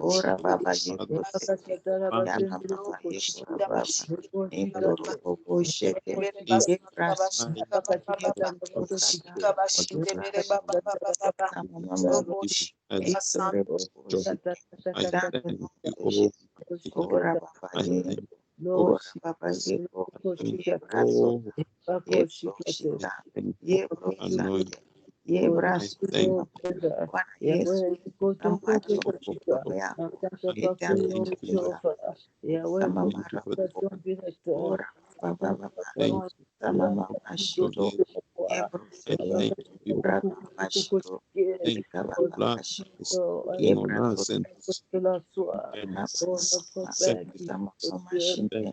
Ora baba yeko sete ya mama yeko baba endoro bobo shete ye praso ye bako sata ye praso sama mama endoro bobo shete dando no shete ora baba ye ora baba yeko ye praso ye proshita ye prosate ye braso Bwana Yesu amacho mkono yako itakutukuza sama mara ora baba baba sama mama shito yebrosete braba bashito ika baba bashito yebrasote sama mama shinte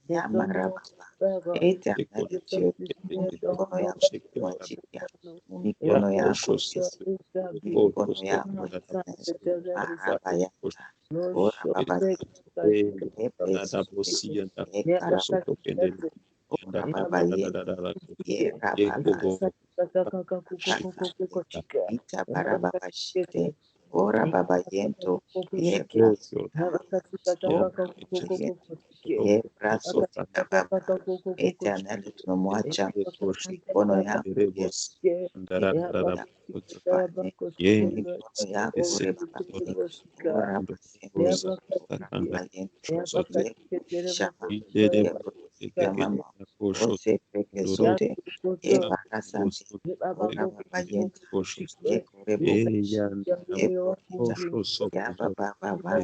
yamara baba ita nalitio mikono yako kuachilia mikono yako Yesu mikono yako Ebeneza araba yanta ora baba epesote ekarabashite ora baba yente yerabagasa akasate ita baraba bashite ora baba yento yebrasota ora baba yente yebrasota kababa eternally tunamwacha mikono yako Yesu mikono yako Mfalme mikono yako ure baba ora bayente ora baba yente yebrosha Mama, ose peke sote, e baka sante, ora baba yente, e kore bobo shi, e bokita, ya baba baba,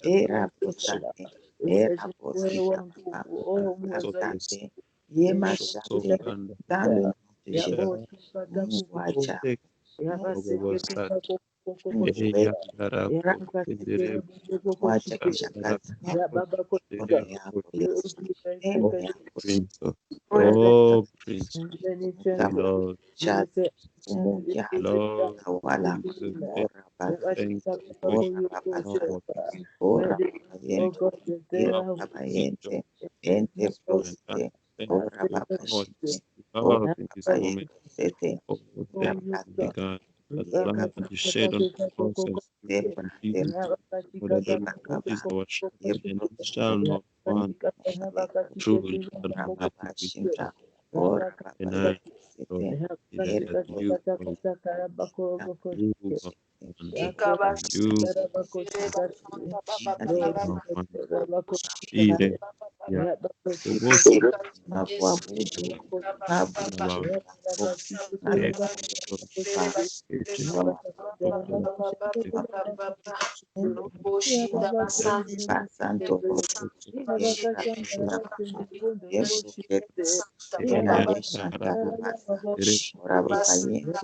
e rabo sante, e rabo sika baba, asante, ye mashante, dando notije, Mungu wa ajabu, Mungu wetu, wacha kushangaza, mikono yako Yesu, neno yako kama chati umoja tawala ora basi ora baba sante ora baba yente ora baba yente ente prosite ora baba shite ora baba yente sete ora basi ye baba ye brande ye baba ye prosite ora baba shinta ora baba yente sete ere kuabudu Santo Ora baba yente, ora baba yente,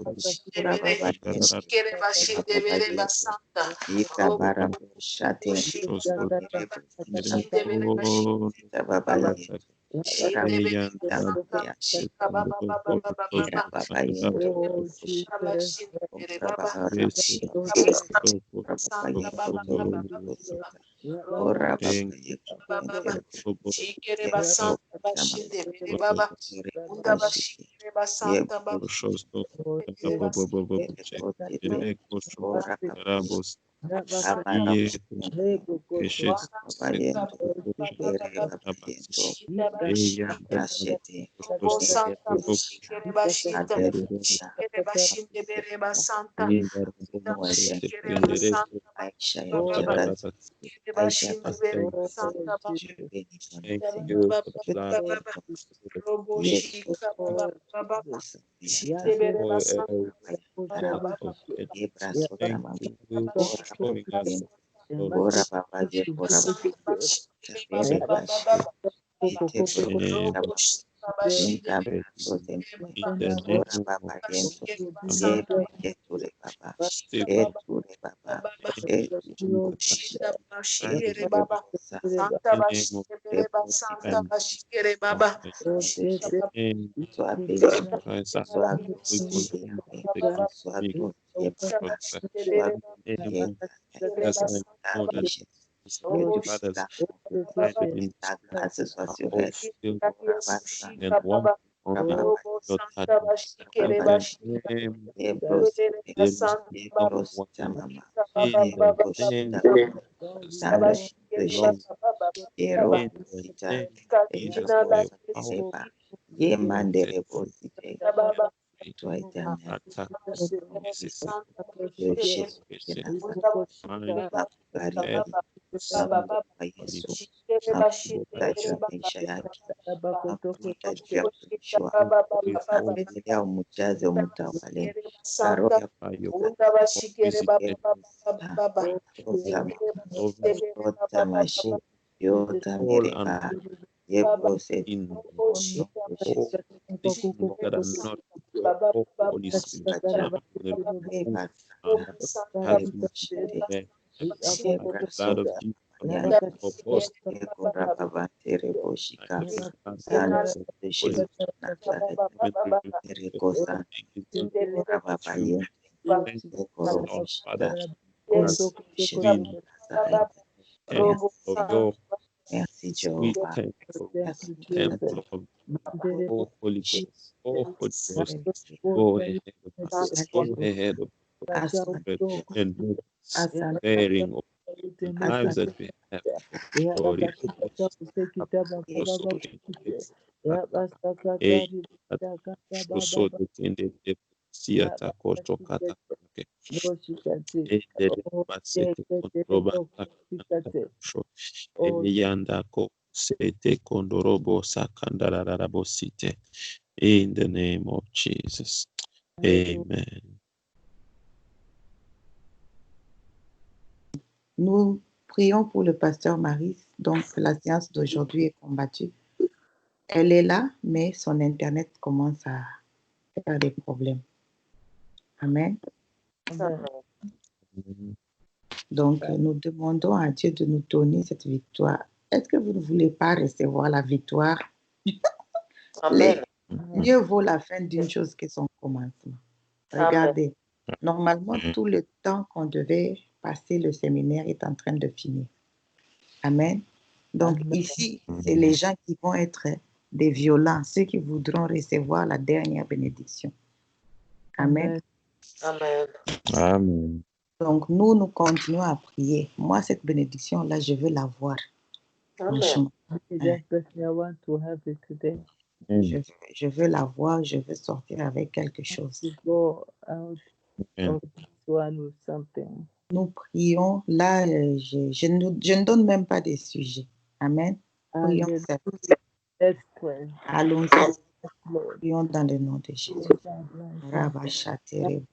ora baba yente, ita bara shate, ita baba yente, ora ita mama ya shite, ira baba yente, ora baba yente, ora baba yente, ora baba yente, yente, sama ire bashite, yebro yebro ora baba abara baba yente, ere baba yente, brashete, ere broshita, aderisha, Moesha, Aisha ya mjakazi, Aisha Pastor, Jubilee Mwanamke, Yesu asante baraba Ibra sota mama ora baba yente ora baba ye ora baba tabere bashi ite broshita inta brasote ora baba yente ye peke ture baba e ture baba e sa reposita Swabili, Swabili, Swabili, Access was your head, Rabasa, Robo Santa Bashikere Bashika. Ye mandere bosite, toi éternel, Dieu Jésus de Nazareth, tunakubariki, tunakupa Yesu, tunakuita juu ya maisha yake, tunakuita juu ya utumishi wako, tunapendelea umujaze, umutawale na roho ya Rota mashi yota mereba yebrose Merci Jehovah. Merci temple of oh Holy Ghost, oh Holy Ghost, go ahead of us, go ahead of us, and move us, bearing of the lives that we have. Glory to in the name of Jesus. Amen. Nous prions pour le pasteur Marie. Donc, la séance d'aujourd'hui est combattue. Elle est là, mais son Internet commence à faire des problèmes. Amen. Donc, nous demandons à Dieu de nous donner cette victoire. Est-ce que vous ne voulez pas recevoir la victoire? Amen. Mieux vaut la fin d'une chose que son commencement. Regardez, normalement, tout le temps qu'on devait passer le séminaire est en train de finir. Amen. Donc, ici, c'est les gens qui vont être des violents, ceux qui voudront recevoir la dernière bénédiction. Amen. Amen. Amen. Donc, nous continuons à prier. Moi, cette bénédiction-là, je veux la voir. Franchement. Je veux la voir, je veux sortir avec quelque chose. Nous prions. Là, je ne donne même pas des sujets. Amen. Prions. Allons-y. Prions dans le nom de Jésus. Rabachatere.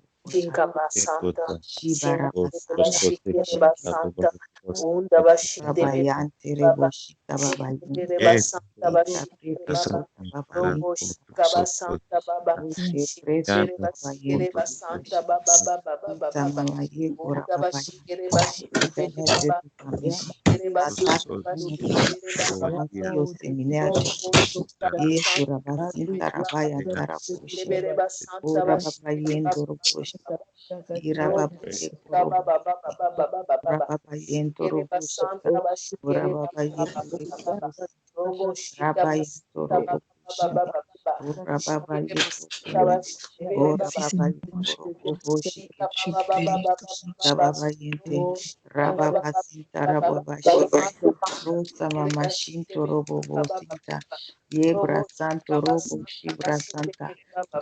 Yebra Santo Robo Shibra Santa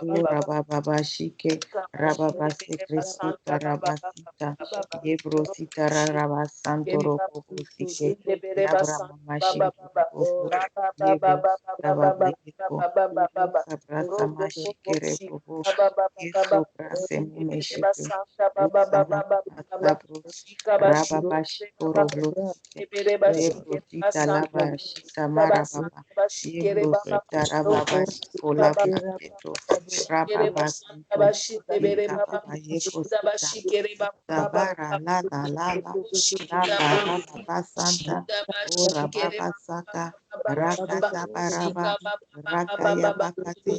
Dura Baba Shike Rababa Secresita Rabasita Yebro Sita Rabba Santo Robo Sike Yabra Mama Shinto Robo Yebro Baba Yeko Sabra Sama Shikere Robo Yeso Brase Mume Shike Sama Sabro Rababa Shikoro Yebro Sita Lava Shita Mara Baba Yebro Sita Rababa Shikola Braketo Rababa Sinto Yeka Baba Yeko Sita Tabara la la la la la la la la basanta ora baba saka rakata baraba rakaya bakate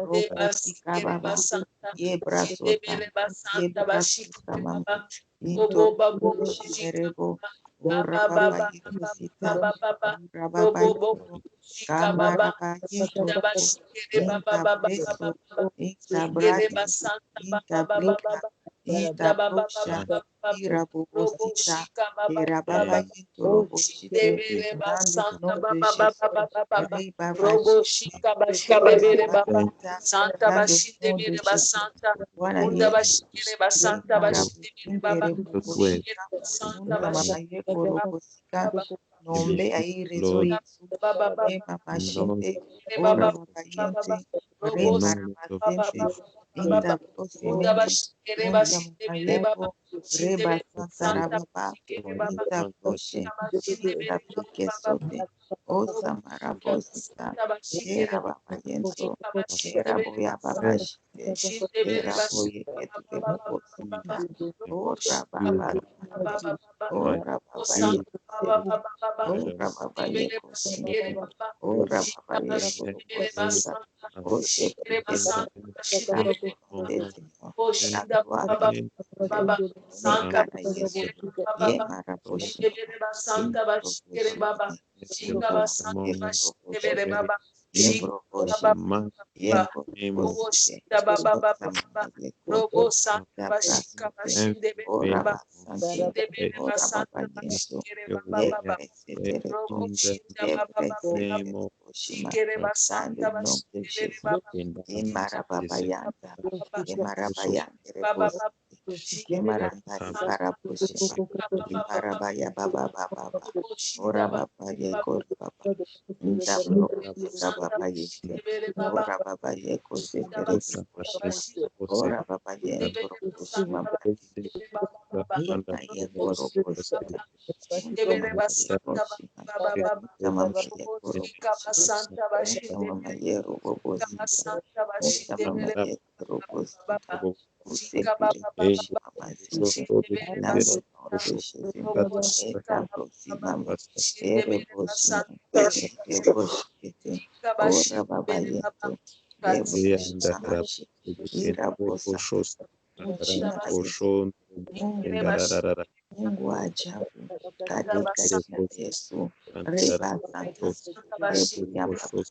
roko sika baba yebra sota mama into shiberebo Ora Baba baba baba yekusita. baba baba Ora baba robo bo yeku. shika baba Kambara ba shinda yentorobo. bashikere baba Inta baba breso. baba baba Inta shikere brake. basanta Inta baba baba brika. baba Inta shinda baba brosha. baba baba Ira robo bobosita. shika baba Kera baba baba yentorobo shinde shite. bere Nando basanta nonde baba baba shese. baba baba Re baba robo shite. shika bashinde Ora bere baba baba yenta. santa Nando bashinde nonde bere shese. basanta Wana unda yeke. bashikere basanta Imarabu bashinde bere baba inkere shikere bubushika. basanta Nunda mama bashinde yeko bere baba robosika. baba Nombe aire zo Lord, Yesu. baba baba Ema in mashinte. baba Ora knowledge, babayente. Re robo knowledge of barabazente. faith, Inda baba brose unda mene. bashikere Nunda bashinde mama bere yeko. baba Re shinde bere of basanta faith, santa rababa. bashikere our baba Inda advantage, broshe. shinde Inda bere brike baba sote. Osa robo marabosita. santa bashikere Kera baba yento. shika of bashinde Kera bere boya baba faith, shite. shinde bere Kera boye bashikere ketule baba bobosita. robo Ora shika baba you, baba my ora baba you, santa yekose, baba ora baba shinde bere yekosinto, bashikere baba ora baba shika bashinde bere yekorobosita, basanta ose shikere brikeso, basanta bashinde bere setino, Boshinda tatuare baba yekose, baba Santa nekara yesu, bashikere baba ye baba maraboshinto, shindebere basanta bashikere baba intoroboshite, shinda inta mama basanta among bashikere yekoroboshite, baba shika the yebroboshi, baba man baba name robo yekorobosite, shinda baba osa baba baba mama yeko, robo of santa inta bashika brasite, bashindebere ora baba basante, shindebere ora baba basanta yento, bashikere your baba word baba depresetere robo in the shinda baba baba baba name depresetere of boshima, shikere Jesus. basanta dando non de bashikere Gesù, baba In the imara visit babayanta, baba imara bayante baba rebosi, baba shikere imaranda basanta ribara boshima, imara baya baba baba, ora baba ye kora baba, inda brokura baba yete, ora baba ye kosetere boshima, ora baba ye ndoro boshima bayete, ima ye koro boshima, unta mama ye boshima, unta mama ye koro boshima, unta mama ye robo boshima, unta mama ye koro boshima, usepire boshima mazite, nando no deshete, eta brosi mama, ere boshima, ere boshite, ora baba yento, ye boshima mashi, ira bosata, uchina Yesu, Mungu wetu, Mungu wa ajabu, katika jina la Yesu, reba santa, rebu ya baba,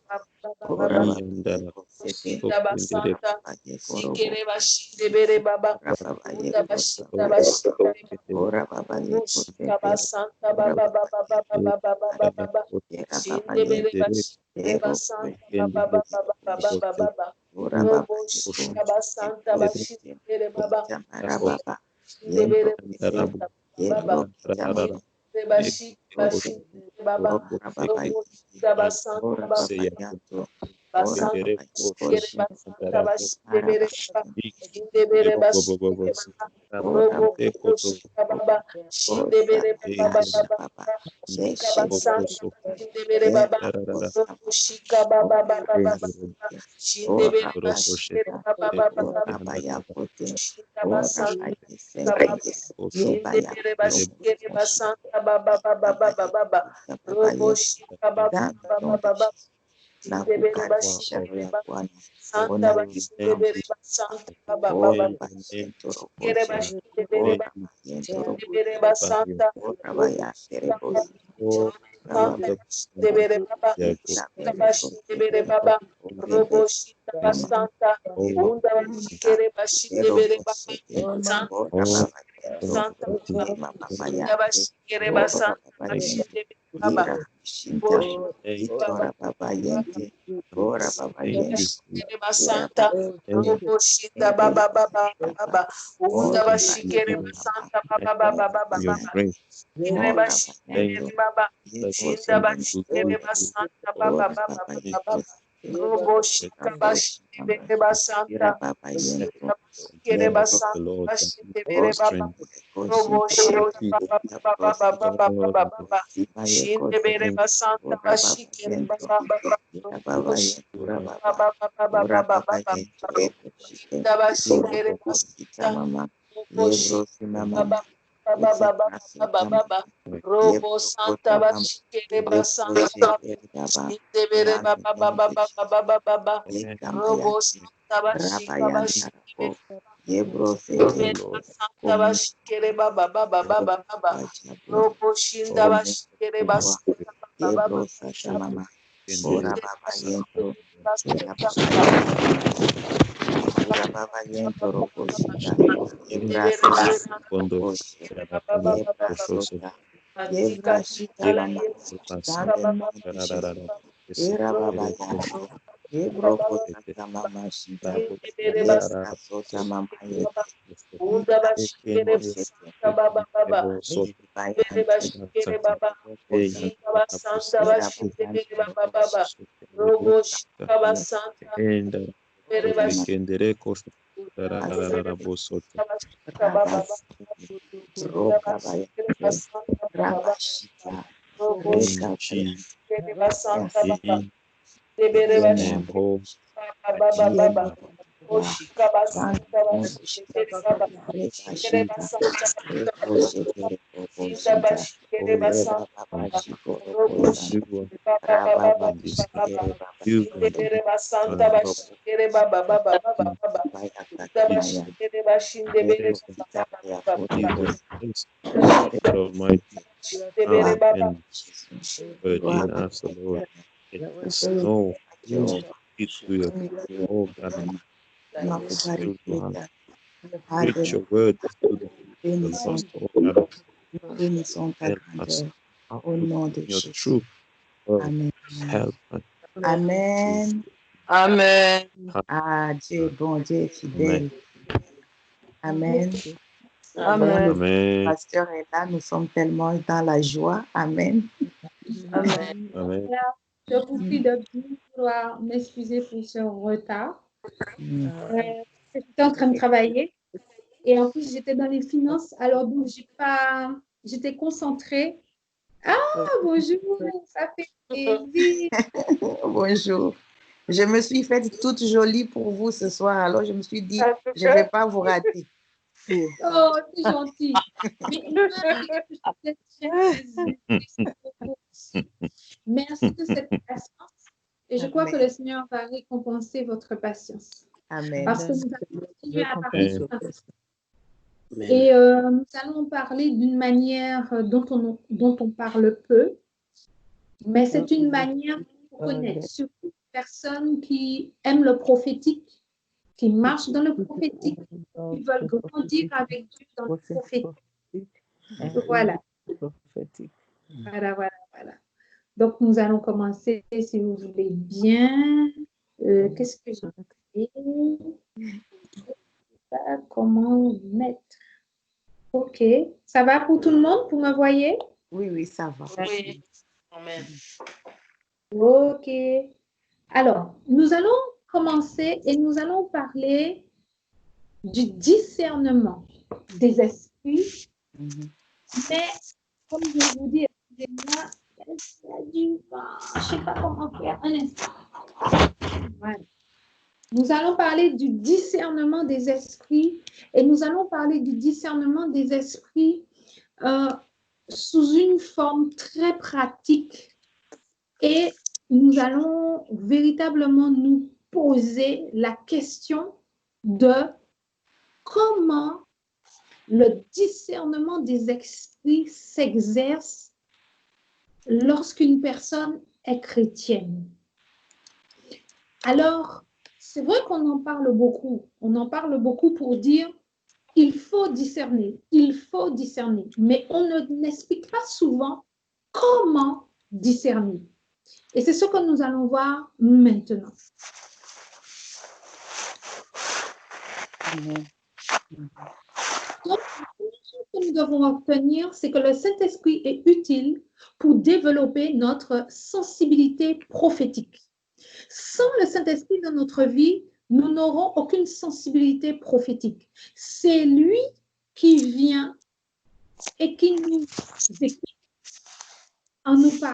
ora baba yeko sete, Shinda ora basanta baba yeko robo shikere bashinde sita, bere baba ora baba unda yeko bashinda baba, bashinde ora baba yeko roshika sete, basanta ora baba baba baba yeko baba baba sata, baba yera baba shinde bere yente, bashinde yero basanta boshite, baba baba yero baba boshite, baba ora baba robo yeko, shika basanta yeko bashinde sete, bere baba itamara baba, shinde yembro bere kese, basanta baba yembro kita mama, shinde bashika Ose, bashinde baba ora baba robo yente, shika basanta ora baba bashinde yanto, ora basanta baba shikere yikoshi, basanta bashinde ara bere baba baba yente, shinde bere bashinde baba ora robo baba shika baba shinde osa, bere baba asha baba baba, shika deshe basanta tete, shinde bere baba eba osa robo baba, shika baba ora baba baba baba sente, shinde ora bere bashinde basita, baba baba ora baba baba yakote, shika ora basanta baba baba sente, yeba shinde bere yakorobo bashinde sashi, basanta baba baba baba baba baba yekuta baba robo yetu, shika baba dando baba nonde baba na shinde bere kukaribisha bashinde roho ya baba Bwana. Santa Ona bashinde kibao bere basanta baba ora baba bashento kere roboshe, bashinde bere ora baba bayento shinde bere roboshe, basanta ora robo bayakere shika baba bosi, ora Santa bashinde babashente, bere baba ita shika bere bashinde bere bosete, baba ore robo besi shika kama, basanta ero unda boshita, bashikere bashinde ero bere baba boshete, Santa ora bashinde babayento, Santa ema unda babayante, bashikere ora basanta babayento, bashinde bere baba ira robo shinta, shika itora babayente, ora babayento, bashikere ira basanta babashite, robo shinda ere baba baba baba, baba unda ora bashikere baye mama, basanta baba baba ora baba baba bayante, kere ora bashikere bayento, baba yekose shinda bashikere menemente, basanta baba ora baba baba baba yekose, robo ora shika bosi mama, bashikere basanta ira baba yento, shinda bashikere yebro, basanta bashikere ora baba baba yekoshe, robo shinda baba ita baba prosi, baba baba baba sima shinde yekose, bere basanta ora baba bashikere yento, baba baba ira robo baba shika yentura baba, baba baba baba ora baba baba yento robo shike, shinda ira bashikere bobo sita basanta mama, robo yebro shika si mama, baba baba ita baba baba prasata baba mama, robo yebro santa kota mama, bashikere yebro basanta shike baba, shinde bere nando baba baba nonde baba baba baba yekama robo yake, santa bashika raba yanda bashikere rabo, Yebro Oh sete. Lord, Santa Komu bashikere baba baba oh, baba baba. bajabo. Robo shinda oh, Komu bashikere baba. basanta baba baba Yebro sata baba. mama. Kendere Ora Shindere baba bashikere yento. Ora basanta baba baba yento. Ora baba yento roko shita. Yebra Indebere sata. Kondo Koshe. baba baba Yebra baba. Kososo sota. Matika Yebra shita shikala mama. yesu Dans shika le baba nom de Jésus. Era baba yanta. Yebro sata mama shita. indebere Yebra basanta sota mama yente. unda Ika bashikere shita. basanta baba baba. Indebere Bayante, bashikere baba. Rokosa, Shika basanta Era bashikere Bayante, baba baba. Robo shika Bayante, basanta indebere Mama, bashikere Asata, basanta baba Rabas, baba. Roka Bayante, Basanta baba. Rabashita, Robo in Reka Jesus' shikere basanta Yes, baba. in in Indebere the name, nom de bashikere oh, baba baba baba. Yebro, Oshika dans basanta le nom de bashikere Jésus, baba. Shikere Rebashita, basanta Reboshite, Inda Roboshita, bashikere oh, Reba basanta Baba Shiko, robo Rokosa, do what baba baba Rababa baba in this house. baba Shite, Baba Do what Yente, indebere basanta and bashikere baba baba baba in baba inda Jesus' Bayakatamaya, bashikere bashindebere name, baba Rebosita, baba baba Jesus Yakotobos, Christ, bashika God Almighty, bashindebere gloire come baba and Jésus, word gloire in à us, O Lord. Let us Jésus, know who to Jehovah, speak to your béni oh God, notre to pariteur, preach Alléluia, your word to the people of bénissons, us, oh God. bénissons ta Help us grandeur, how au to nom bring de your Jésus. truth word. Amen. Help us to Amen. Amen. Ah, Dieu, bon Dieu est Amen. fidèle. Amen. Voyons Amen. le Amen. pasteur est là, nous sommes tellement dans la joie. Amen. Amen. Amen. Voilà, je vous prie de bien vouloir m'excuser pour ce retard. Mm. J'étais en train de travailler et en plus j'étais dans les finances, alors donc j'étais concentrée. Ah, bonjour, ça fait plaisir. Bonjour. Je me suis faite toute jolie pour vous ce soir, alors je me suis dit, je ne vais pas vous rater. Oh, c'est gentil. Mais c'est très plaisir. Merci beaucoup. Merci de cette patience et je crois que le Seigneur va récompenser votre patience Amen. parce que nous allons continuer à parler Amen. et nous allons parler d'une manière dont on parle peu, mais c'est une manière pour connaître, surtout les personnes qui aiment le prophétique, qui marchent dans le prophétique, qui veulent grandir avec Dieu dans le prophétique. Voilà, voilà, voilà, voilà. Donc, nous allons commencer, si vous voulez bien. Qu'est-ce que j'ai fait? Je sais pas comment mettre. OK. Ça va pour tout le monde? Vous me voyez? Oui, oui, ça va. Oui. Amen. OK. Alors, nous allons commencer et nous allons parler du discernement des esprits. Mhm. Mais, comme je vous dis, excusez-moi, il y a du vent. Je ne sais pas comment faire. Un instant. Voilà. Nous allons parler du discernement des esprits et nous allons parler du discernement des esprits sous une forme très pratique et nous allons véritablement nous poser la question de comment le discernement des esprits s'exerce lorsqu'une personne est chrétienne. Alors, c'est vrai qu'on en parle beaucoup. On en parle beaucoup pour dire il faut discerner, mais on n'explique pas souvent comment discerner. Et c'est ce que nous allons voir maintenant. Amen. Donc, la première chose que nous devons obtenir, c'est que le Saint-Esprit est utile pour développer notre sensibilité prophétique. Sans le Saint-Esprit dans notre vie, nous n'aurons aucune sensibilité prophétique. C'est lui qui vient et qui nous équipe en nous parlant.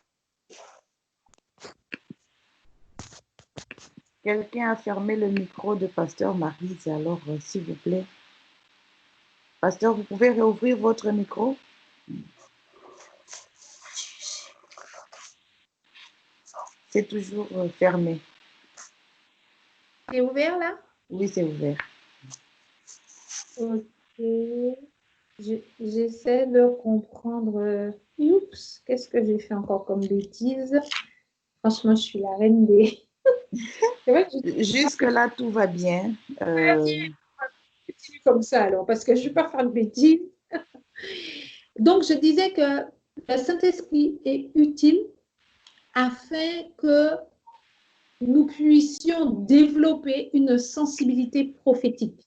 Quelqu'un a fermé le micro de Pasteur Maryse, alors s'il vous plaît. Pasteur, vous pouvez réouvrir votre micro? C'est toujours fermé. C'est ouvert là? Oui, c'est ouvert. Ok. J'essaie de comprendre. Oups, qu'est-ce que j'ai fait encore comme bêtise? Franchement, je suis la reine des. C'est vrai que je Jusque-là, tout va bien. continue comme ça alors, parce que je ne vais pas faire de bêtises. Donc, je disais que le Saint-Esprit est utile afin que nous puissions développer une sensibilité prophétique.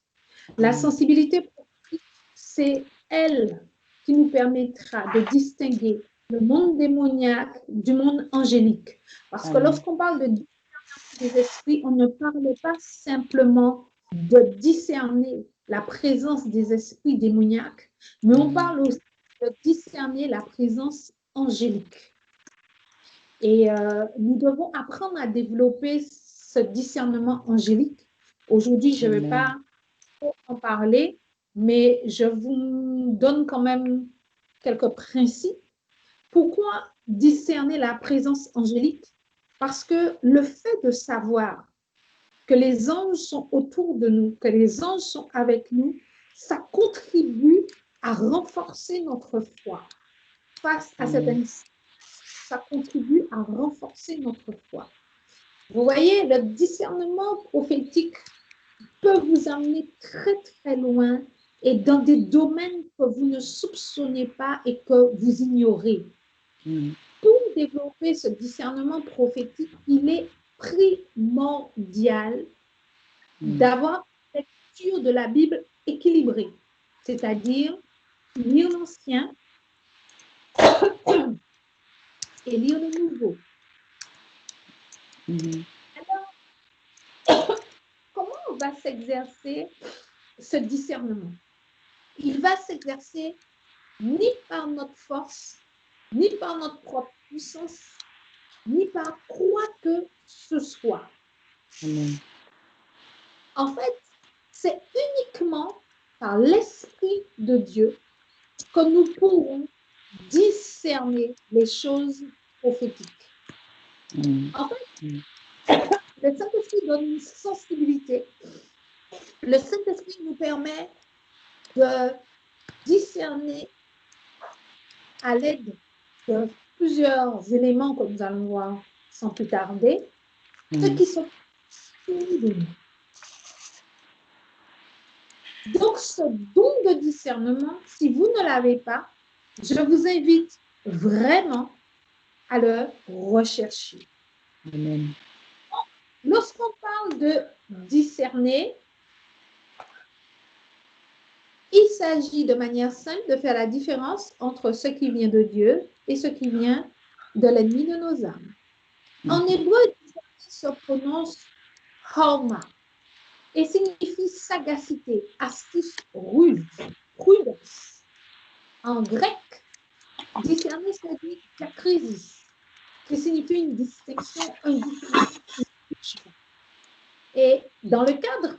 La sensibilité prophétique, c'est elle qui nous permettra de distinguer le monde démoniaque du monde angélique. Parce que Amen. lorsqu'on parle de discernement des esprits, on ne parle pas simplement de discerner la présence des esprits démoniaques, mais on parle aussi de discerner la présence angélique. Et nous devons apprendre à développer ce discernement angélique. Aujourd'hui, je ne vais pas en parler, mais je vous donne quand même quelques principes. Pourquoi discerner la présence angélique? Parce que le fait de savoir que les anges sont autour de nous, que les anges sont avec nous, ça contribue à renforcer notre foi face à cette instance. Ça contribue à renforcer notre foi. Vous voyez, le discernement prophétique peut vous amener très, très loin et dans des domaines que vous ne soupçonnez pas et que vous ignorez. Pour développer ce discernement prophétique, il est primordial d'avoir une lecture de la Bible équilibrée, c'est-à-dire lire l'Ancien et lire le Nouveau. Alors, comment va s'exercer ce discernement? Il va s'exercer ni par notre force, ni par notre propre puissance, ni par quoi que ce soit. En fait, c'est uniquement par l'Esprit de Dieu que nous pourrons discerner les choses prophétiques. En fait, le Saint-Esprit donne une sensibilité. Le Saint-Esprit nous permet de discerner à l'aide de plusieurs éléments que nous allons voir sans plus tarder, ceux qui sont finis de nous. Donc, ce don de discernement, si vous ne l'avez pas, je vous invite vraiment à le rechercher. Lorsqu'on parle de discerner, il s'agit de manière simple de faire la différence entre ce qui vient de Dieu et ce qui vient de l'ennemi de nos âmes. En hébreu, discerner se prononce Hauma et signifie sagacité, astuce, ruse, prudence. En grec, discerner se dit kakrisis, qui signifie une distinction, un discernement. Et dans le cadre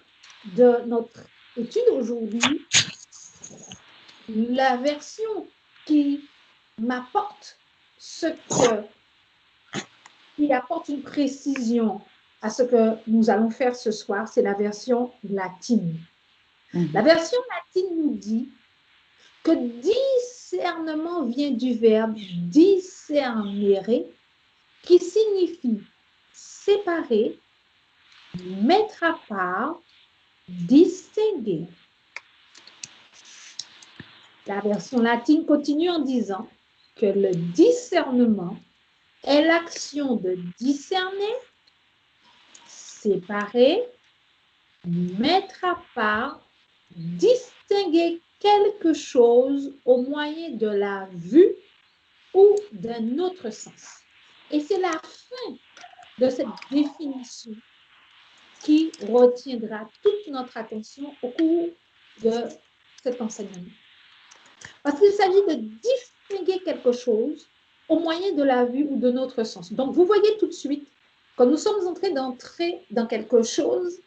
de notre étude aujourd'hui, la version qui m'apporte qui apporte une précision à ce que nous allons faire ce soir, c'est la version latine. La version latine nous dit que discernement vient du verbe discernere, qui signifie séparer, mettre à part, distinguer. La version latine continue en disant que le discernement est l'action de discerner, séparer, mettre à part, distinguer quelque chose au moyen de la vue ou d'un autre sens. Et c'est la fin de cette définition qui retiendra toute notre attention au cours de cet enseignement. Parce qu'il s'agit de distinguer quelque chose au moyen de la vue ou de notre sens. Donc, vous voyez tout de suite que nous sommes en train d'entrer dans quelque chose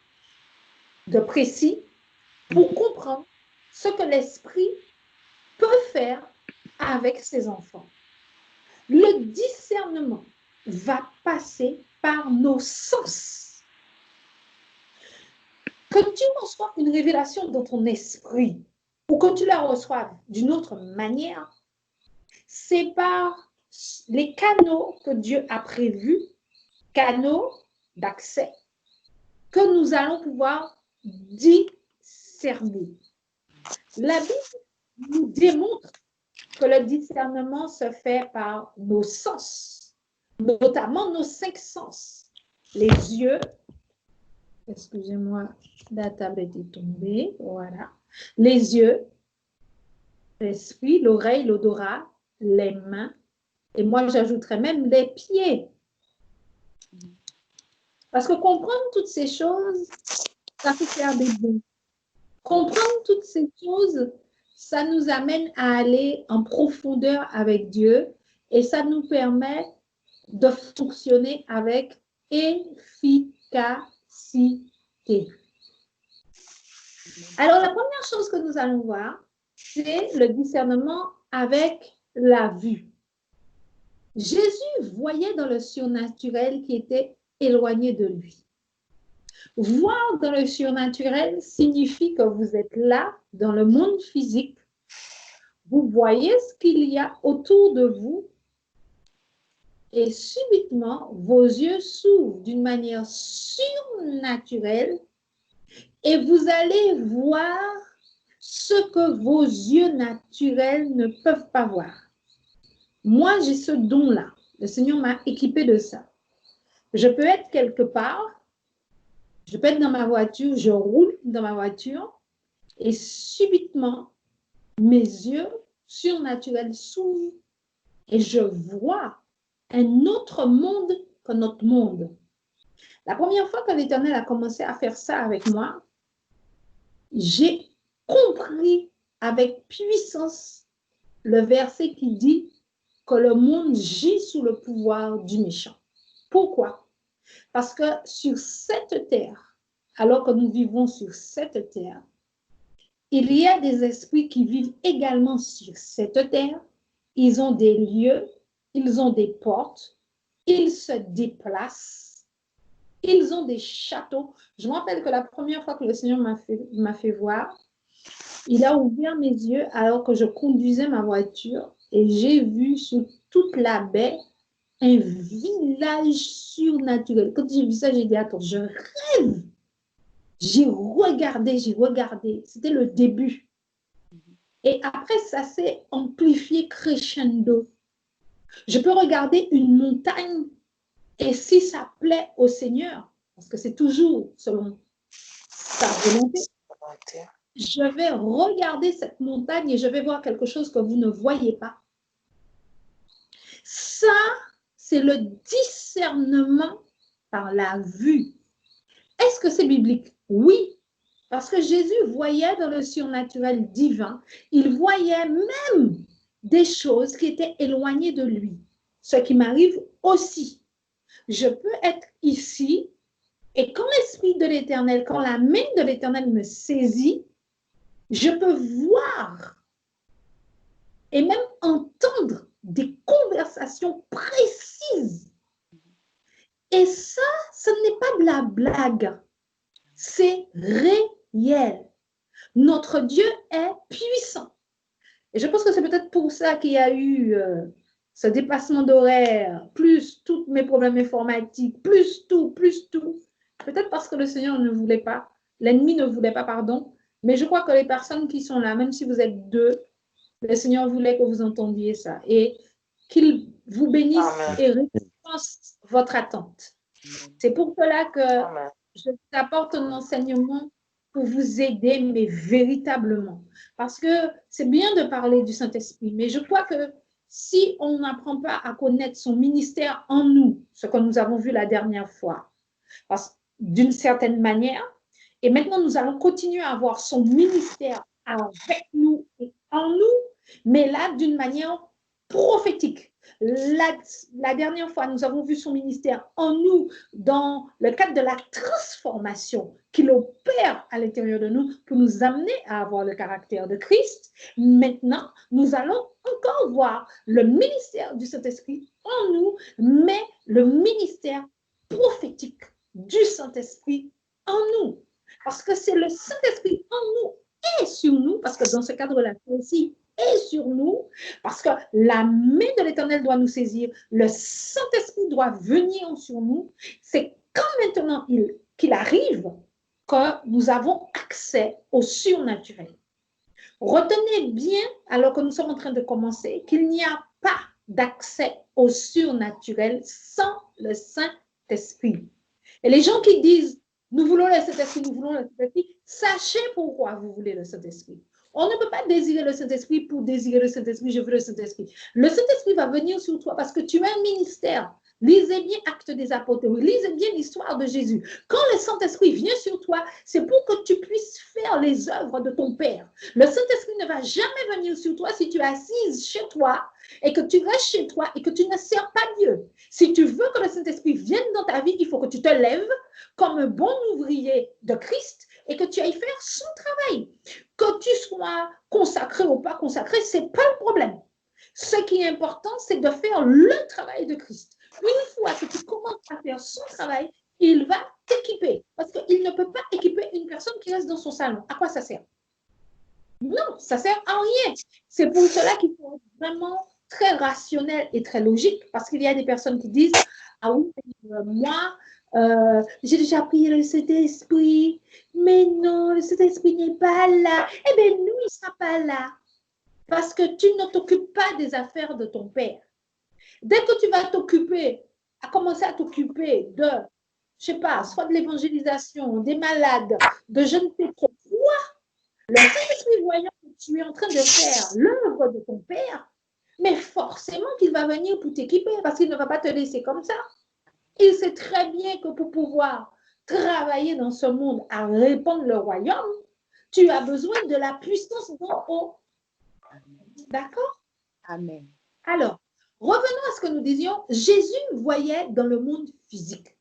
de précis pour comprendre ce que l'esprit peut faire avec ses enfants. Le discernement va passer par nos sens. Que Que tu reçoives une révélation dans ton esprit ou que tu la reçoives d'une autre manière, c'est par les canaux que Dieu a prévus, canaux d'accès, que nous allons pouvoir discerner. La Bible nous démontre que le discernement se fait par nos sens, notamment nos 5 sens. Les yeux, excusez-moi, la tablette est tombée, voilà. Les yeux, l'esprit, l'oreille, l'odorat, les mains, et moi j'ajouterais même les pieds. Parce que comprendre toutes ces choses, ça peut faire des bons. Comprendre toutes ces choses, ça nous amène à aller en profondeur avec Dieu et ça nous permet de fonctionner avec efficacité. Alors, la première chose que nous allons voir, c'est le discernement avec la vue. Jésus voyait dans le surnaturel qui était éloigné de lui. Voir dans le surnaturel signifie que vous êtes là, dans le monde physique, vous voyez ce qu'il y a autour de vous et subitement, vos yeux s'ouvrent d'une manière surnaturelle et vous allez voir ce que vos yeux naturels ne peuvent pas voir. Moi, j'ai ce don-là. Le Seigneur m'a équipé de ça. Je peux être quelque part, je peux être dans ma voiture, je roule dans ma voiture et subitement, mes yeux surnaturels s'ouvrent et je vois un autre monde que notre monde. La première fois que l'Éternel a commencé à faire ça avec moi, j'ai compris avec puissance le verset qui dit que le monde gît sous le pouvoir du méchant. Pourquoi? Parce que sur cette terre, alors que nous vivons sur cette terre, il y a des esprits qui vivent également sur cette terre. Ils ont des lieux, ils ont des portes, ils se déplacent, ils ont des châteaux. Je me rappelle que la première fois que le Seigneur m'a fait voir, il a ouvert mes yeux alors que je conduisais ma voiture et j'ai vu sur toute la baie un village surnaturel. Quand j'ai vu ça, j'ai dit, attends, je rêve. J'ai regardé. C'était le début. Et après, ça s'est amplifié crescendo. Je peux regarder une montagne et si ça plaît au Seigneur, parce que c'est toujours selon sa volonté, je vais regarder cette montagne et je vais voir quelque chose que vous ne voyez pas. Ça, c'est le discernement par la vue. Est-ce que c'est biblique? Oui, parce que Jésus voyait dans le surnaturel divin, il voyait même des choses qui étaient éloignées de lui. Ce qui m'arrive aussi. Je peux être ici et quand l'Esprit de l'Éternel, quand la main de l'Éternel me saisit, je peux voir et même entendre des conversations précises. Et ça, ce n'est pas de la blague. C'est réel. Notre Dieu est puissant. Et je pense que c'est peut-être pour ça qu'il y a eu ce dépassement d'horaire, plus tous mes problèmes informatiques, plus tout. Peut-être parce que le Seigneur ne voulait pas, l'ennemi ne voulait pas, pardon. Mais je crois que les personnes qui sont là, même si vous êtes 2, le Seigneur voulait que vous entendiez ça. Et qu'il vous bénisse et récompense votre attente. C'est pour cela que je vous apporte un enseignement pour vous aider, mais véritablement. Parce que c'est bien de parler du Saint-Esprit, mais je crois que si on n'apprend pas à connaître son ministère en nous, ce que nous avons vu la dernière fois, d'une certaine manière, et maintenant nous allons continuer à avoir son ministère avec nous et en nous, mais là d'une manière prophétique. La dernière fois, nous avons vu son ministère en nous dans le cadre de la transformation qu'il opère à l'intérieur de nous pour nous amener à avoir le caractère de Christ. Maintenant, nous allons encore voir le ministère du Saint-Esprit en nous, mais le ministère prophétique du Saint-Esprit en nous. parce que c'est le Saint-Esprit en nous et sur nous, parce que dans ce cadre-là, aussi, et sur nous, parce que la main de l'Éternel doit nous saisir, le Saint-Esprit doit venir sur nous. C'est quand maintenant qu'il arrive que nous avons accès au surnaturel. Retenez bien, alors que nous sommes en train de commencer, qu'il n'y a pas d'accès au surnaturel sans le Saint-Esprit. Et les gens qui disent, nous voulons le Saint-Esprit, nous voulons le Saint-Esprit, sachez pourquoi vous voulez le Saint-Esprit. On ne peut pas désirer le Saint-Esprit pour désirer le Saint-Esprit, je veux le Saint-Esprit. Le Saint-Esprit va venir sur toi parce que tu as un ministère. Lisez bien Actes des Apôtres, lisez bien l'histoire de Jésus. Quand le Saint-Esprit vient sur toi, c'est pour que tu puisses faire les œuvres de ton Père. Le Saint-Esprit ne va jamais venir sur toi si tu es assise chez toi et que tu restes chez toi et que tu ne sers pas Dieu. Si tu veux que le Saint-Esprit vienne dans ta vie, il faut que tu te lèves comme un bon ouvrier de Christ et que tu ailles faire son travail. Que tu sois consacré ou pas consacré, ce n'est pas le problème. Ce qui est important, c'est de faire le travail de Christ. Une fois que tu commences à faire son travail, il va t'équiper. Parce qu'il ne peut pas équiper une personne qui reste dans son salon. À quoi ça sert? Non, ça ne sert à rien. C'est pour cela qu'il faut être vraiment très rationnel et très logique. Parce qu'il y a des personnes qui disent, ah oui, moi, j'ai déjà prié le Saint-Esprit, mais non, le Saint-Esprit n'est pas là. Eh bien, nous, il ne sera pas là. Parce que tu ne t'occupes pas des affaires de ton Père. Dès que tu vas t'occuper, à commencer à t'occuper de, je ne sais pas, soit de l'évangélisation, des malades, de je ne sais trop quoi, le Saint-Esprit voyant que tu es en train de faire l'œuvre de ton Père, mais forcément qu'il va venir pour t'équiper parce qu'il ne va pas te laisser comme ça. Il sait très bien que pour pouvoir travailler dans ce monde à répandre le royaume, tu as besoin de la puissance d'en haut. D'accord? Amen. Alors, revenons à ce que nous disions. Jésus voyait dans le monde physique.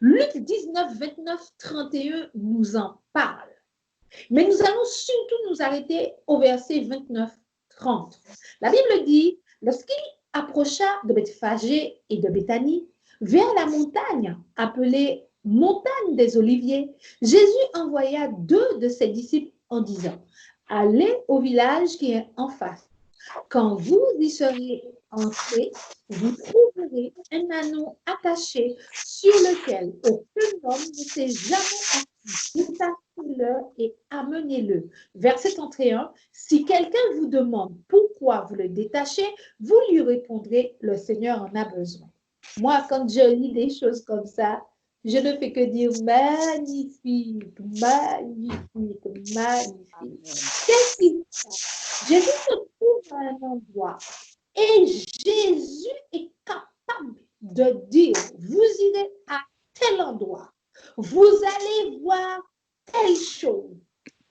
Luc 19, 29, 31 nous en parle. Mais nous allons surtout nous arrêter au verset 29, 30. La Bible dit, lorsqu'il approcha de Bethphagée et de Béthanie, vers la montagne appelée montagne des Oliviers, Jésus envoya 2 de ses disciples en disant, allez au village qui est en face. Quand vous y serez entrés, vous trouverez un anneau attaché sur lequel aucun homme ne s'est jamais assis. Détachez-le et amenez-le. Verset 31, si quelqu'un vous demande pourquoi vous le détachez, vous lui répondrez, le Seigneur en a besoin. Moi, quand je lis des choses comme ça, je ne fais que dire magnifique, magnifique, magnifique. Qu'est-ce qu'il fait? Jésus se trouve à un endroit et Jésus est capable de dire, vous irez à tel endroit, vous allez voir telle chose,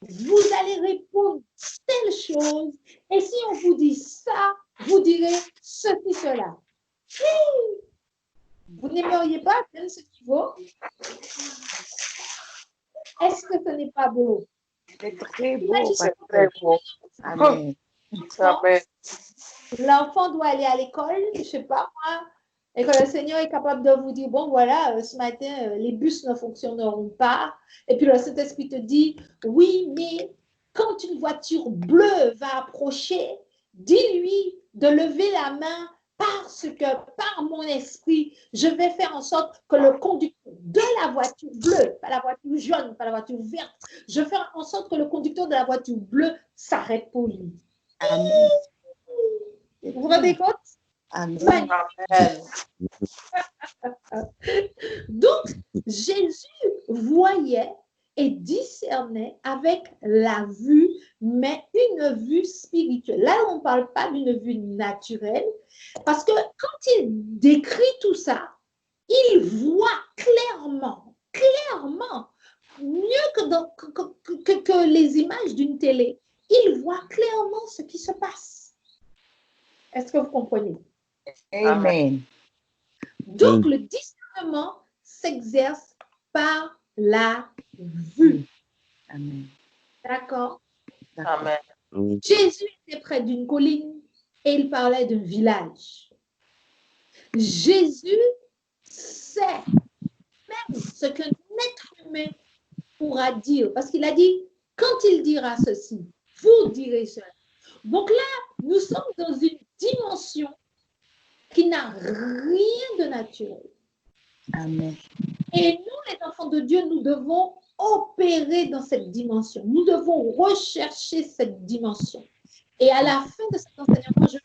vous allez répondre telle chose, et si on vous dit ça, vous direz ceci, cela. Vous n'aimeriez pas atteindre ce niveau? Est-ce que ce n'est pas beau? C'est très beau. C'est très beau. Amen. Amen. L'enfant doit aller à l'école, je ne sais pas moi, et que le Seigneur est capable de vous dire, bon voilà, ce matin, les bus ne fonctionneront pas. Et puis le Saint-Esprit te dit, oui, mais quand une voiture bleue va approcher, dis-lui de lever la main parce que par mon esprit, je vais faire en sorte que le conducteur de la voiture bleue, pas la voiture jaune, pas la voiture verte, je vais faire en sorte que le conducteur de la voiture bleue s'arrête pour lui. Amen. Vous vous rendez compte? Amen. Amen. Donc, Jésus voyait et discernait avec la vue, mais une vue spirituelle. Là, on ne parle pas d'une vue naturelle, parce que quand il décrit tout ça, il voit clairement, mieux que les images d'une télé, il voit clairement ce qui se passe. Est-ce que vous comprenez? Amen. Donc, le discernement s'exerce par la vue. Amen. D'accord? Amen. Jésus était près d'une colline et il parlait d'un village. Jésus sait même ce qu'un être humain pourra dire, parce qu'il a dit, quand il dira ceci, vous direz cela. Donc là, nous sommes dans une dimension qui n'a rien de naturel. Amen. Et nous, les enfants de Dieu, nous devons opérer dans cette dimension. Nous devons rechercher cette dimension. Et à la fin de cet enseignement, je vais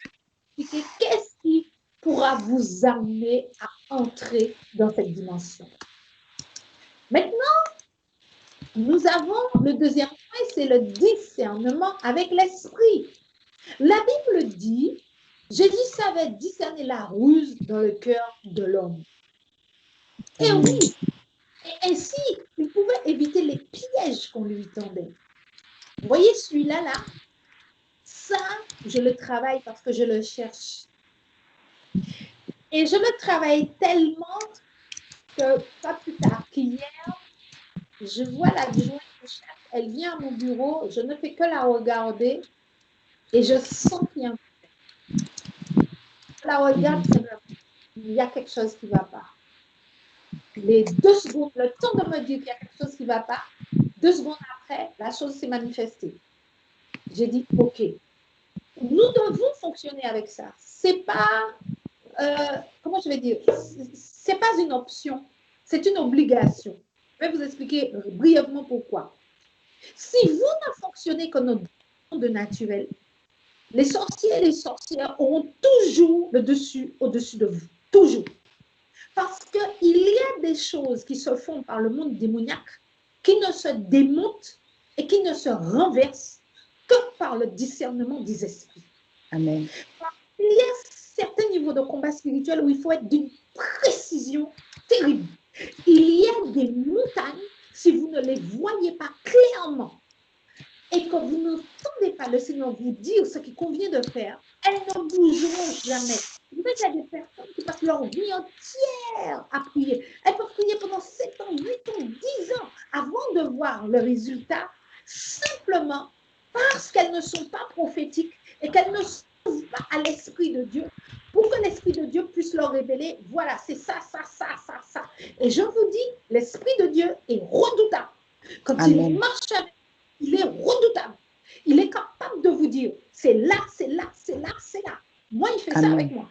vous expliquer qu'est-ce qui pourra vous amener à entrer dans cette dimension. Maintenant, nous avons le deuxième point, c'est le discernement avec l'esprit. La Bible dit, Jésus savait discerner la ruse dans le cœur de l'homme. Et oui, et ainsi, il pouvait éviter les pièges qu'on lui tendait. Vous voyez celui-là, là, ça, je le travaille parce que je le cherche. Et je le travaille tellement que pas plus tard qu'hier, je vois l'adjointe du chef, elle vient à mon bureau, je ne fais que la regarder et je sens qu'il y a un problème. Je la regarde, il y a quelque chose qui ne va pas. Les 2 secondes, le temps de me dire qu'il y a quelque chose qui ne va pas, 2 secondes après, la chose s'est manifestée. J'ai dit, OK, nous devons fonctionner avec ça. C'est pas, comment je vais dire, c'est pas une option, c'est une obligation. Je vais vous expliquer brièvement pourquoi. Si vous ne fonctionnez que dans le monde naturel, les sorciers et les sorcières auront toujours le dessus au-dessus de vous. Toujours. Parce qu'il y a des choses qui se font par le monde démoniaque qui ne se démontent et qui ne se renversent que par le discernement des esprits. Amen. Il y a certains niveaux de combat spirituel où il faut être d'une précision terrible. Il y a des montagnes, si vous ne les voyez pas clairement et que vous n'entendez pas le Seigneur vous dire ce qu'il convient de faire, elles ne bougeront jamais. Vous savez qu'il y a des personnes qui passent leur vie entière à prier. Elles peuvent prier pendant 7 ans, 8 ans, 10 ans avant de voir le résultat, simplement parce qu'elles ne sont pas prophétiques et qu'elles ne s'ouvrent pas à l'Esprit de Dieu pour que l'Esprit de Dieu puisse leur révéler, voilà, c'est ça, ça, ça, ça, ça. Et je vous dis, l'Esprit de Dieu est redoutable. Quand Amen. il marche avec vous, il est redoutable. Il est capable de vous dire, c'est là, c'est là, c'est là, c'est là. Moi, il fait ça Amen. avec moi.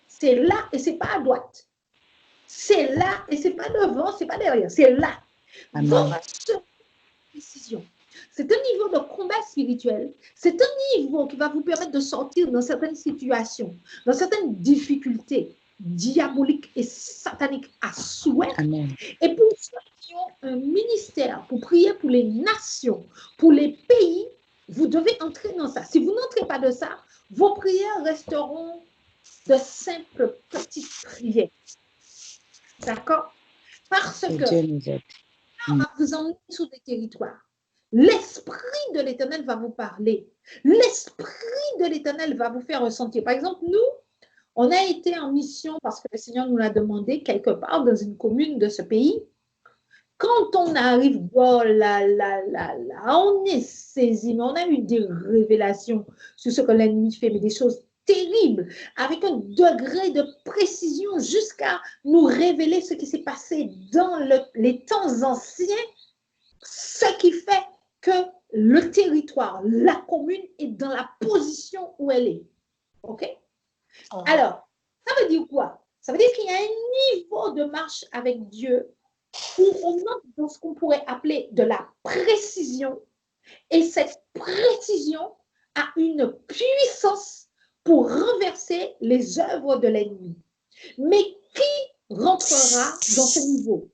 C'est là et c'est pas à droite. C'est là et c'est pas devant, c'est pas derrière. C'est là. Amen. Donc, cette décision, c'est un niveau de combat spirituel. C'est un niveau qui va vous permettre de sortir dans certaines situations, dans certaines difficultés diaboliques et sataniques à souhait. Amen. Et pour ceux qui ont un ministère pour prier pour les nations, pour les pays, vous devez entrer dans ça. Si vous n'entrez pas de ça, vos prières resteront de simples petites prières. D'accord? Parce Que que Dieu nous aide. on va vous emmener sur des territoires. L'Esprit de l'Éternel va vous parler. L'Esprit de l'Éternel va vous faire ressentir. Par exemple, nous, on a été en mission parce que le Seigneur nous l'a demandé quelque part dans une commune de ce pays. Quand on arrive, oh là là là là, on est saisi, mais on a eu des révélations sur ce que l'ennemi fait, mais des choses terribles, avec un degré de précision jusqu'à nous révéler ce qui s'est passé dans les temps anciens, ce qui fait que le territoire, la commune est dans la position où elle est. OK? Alors, ça veut dire quoi? Ça veut dire qu'il y a un niveau de marche avec Dieu où on entre dans ce qu'on pourrait appeler de la précision. Et cette précision a une puissance pour renverser les œuvres de l'ennemi. Mais qui rentrera dans ce niveau?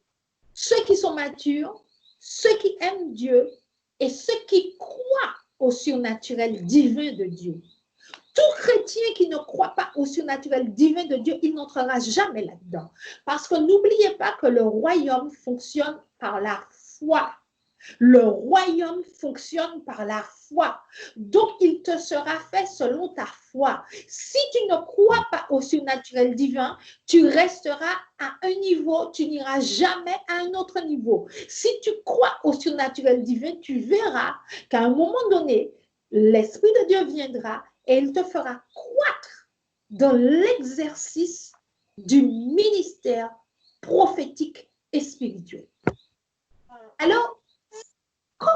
Ceux qui sont matures, ceux qui aiment Dieu et ceux qui croient au surnaturel divin de Dieu. Tout chrétien qui ne croit pas au surnaturel divin de Dieu, il n'entrera jamais là-dedans. Parce que n'oubliez pas que le royaume fonctionne par la foi. Le royaume fonctionne par la foi. Donc, il te sera fait selon ta foi. Si tu ne crois pas au surnaturel divin, tu resteras à un niveau, tu n'iras jamais à un autre niveau. Si tu crois au surnaturel divin, tu verras qu'à un moment donné, l'Esprit de Dieu viendra et il te fera croître dans l'exercice du ministère prophétique et spirituel. Alors, comment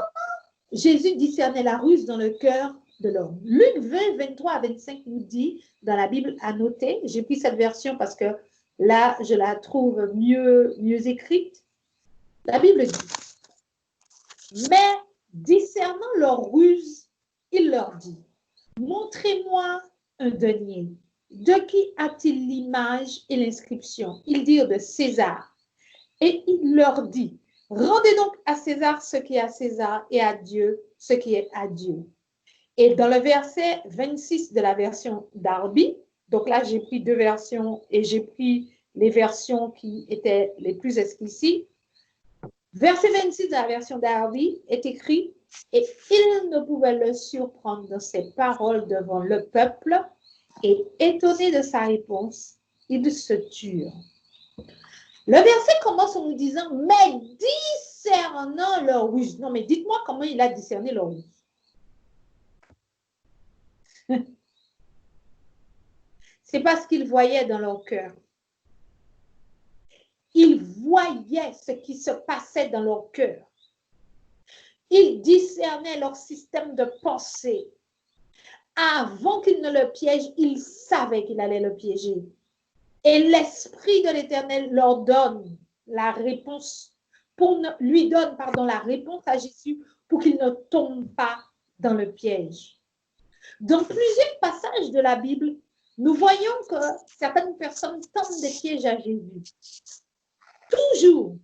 Jésus discernait la ruse dans le cœur de l'homme? Luc 20, 23 à 25 nous dit, dans la Bible annotée, j'ai pris cette version parce que là, je la trouve mieux écrite. La Bible dit, mais discernant leur ruse, il leur dit, montrez-moi un denier. De qui a-t-il l'image et l'inscription? Ils dirent de César. Et il leur dit, rendez donc à César ce qui est à César et à Dieu ce qui est à Dieu. Et dans le verset 26 de la version Darby, donc là j'ai pris deux versions et j'ai pris les versions qui étaient les plus explicites. Verset 26 de la version Darby est écrit, et il ne pouvait le surprendre dans ses paroles devant le peuple, et étonné de sa réponse, ils se turent. Le verset commence en nous disant, mais discernant leur ruse. Non, mais dites-moi comment il a discerné leur ruse. C'est parce qu'il voyait dans leur cœur. Il voyait ce qui se passait dans leur cœur. Il discernait leur système de pensée. Avant qu'il ne le piège, il savait qu'il allait le piéger. Et l'Esprit de l'Éternel leur donne la réponse, lui donne la réponse à Jésus pour qu'il ne tombe pas dans le piège. Dans plusieurs passages de la Bible, nous voyons que certaines personnes tendent des pièges à Jésus. Toujours,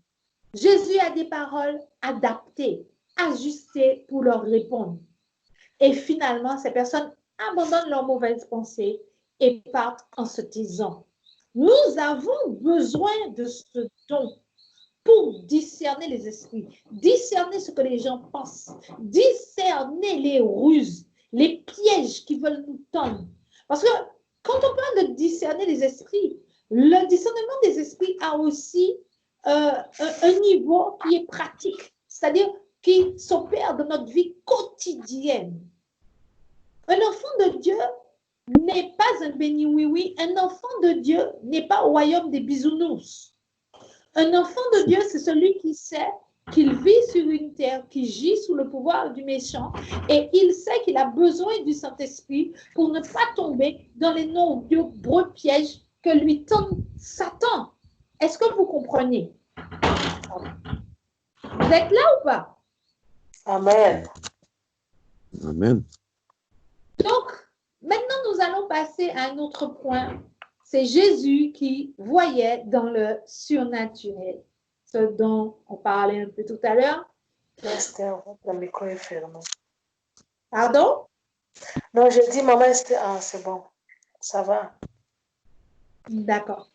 Jésus a des paroles adaptées, ajustées pour leur répondre. Et finalement, ces personnes abandonnent leurs mauvaises pensées et partent en se taisant. Nous avons besoin de ce don pour discerner les esprits, discerner ce que les gens pensent, discerner les ruses, les pièges qui veulent nous tendre. Parce que quand on parle de discerner les esprits, le discernement des esprits a aussi un niveau qui est pratique, c'est-à-dire qui s'opère dans notre vie quotidienne. Un enfant de Dieu n'est pas un béni oui-oui. Un enfant de Dieu n'est pas au royaume des bisounours. Un enfant de Dieu, c'est celui qui sait qu'il vit sur une terre qui gît sous le pouvoir du méchant et il sait qu'il a besoin du Saint-Esprit pour ne pas tomber dans les nombreux pièges que lui tend Satan. Est-ce que vous comprenez? Vous êtes là ou pas? Amen. Amen. Donc, maintenant, nous allons passer à un autre point. C'est Jésus qui voyait dans le surnaturel, ce dont on parlait un peu tout à l'heure. Le micro est fermé. Pardon? Non, j'ai dit, maman, c'est bon. Ça va. D'accord.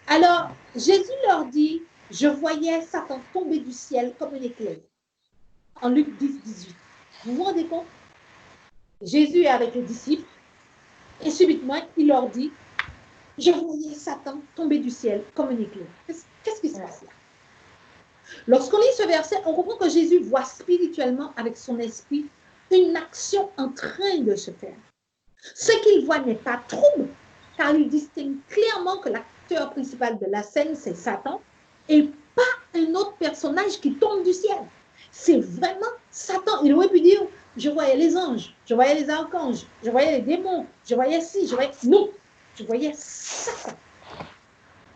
Alors, Jésus leur dit, je voyais Satan tomber du ciel comme un éclair. En Luc 10, 18. Vous vous rendez compte? Jésus est avec les disciples et subitement, il leur dit, je voyais Satan tomber du ciel comme un éclair. Qu'est-ce qui se passe là? Lorsqu'on lit ce verset, on comprend que Jésus voit spirituellement avec son esprit une action en train de se faire. Ce qu'il voit n'est pas trouble, car il distingue clairement que l'acteur principal de la scène, c'est Satan, et pas un autre personnage qui tombe du ciel. C'est vraiment Satan. Il aurait pu dire, je voyais les anges, je voyais les archanges, je voyais les démons, je voyais ci, je voyais... Non, je voyais Satan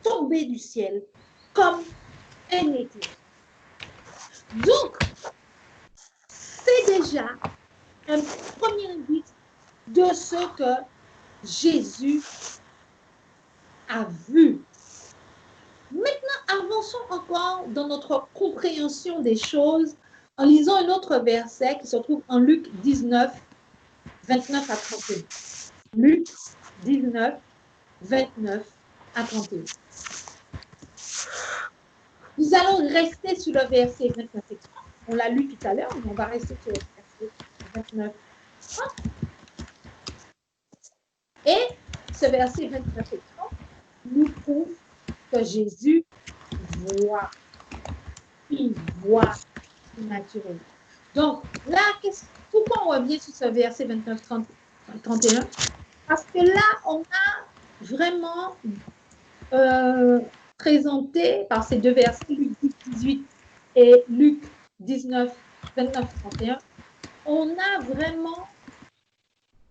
tomber du ciel comme un éclair. Donc, c'est déjà un premier indice de ce que Jésus a vu. Maintenant, avançons encore dans notre compréhension des choses en lisant un autre verset qui se trouve en Luc 19, 29 à 31. Luc 19, 29 à 31. Nous allons rester sur le verset 29 et 30. On l'a lu tout à l'heure, mais on va rester sur le verset 29 et 30. Et ce verset 29 et 30 nous prouve que Jésus voit. Il voit naturellement. Donc, là, pourquoi on revient sur ce verset 29, 30, 31? Parce que là, on a vraiment présenté par ces deux versets, Luc 10, 18 et Luc 19, 29, 31, on a vraiment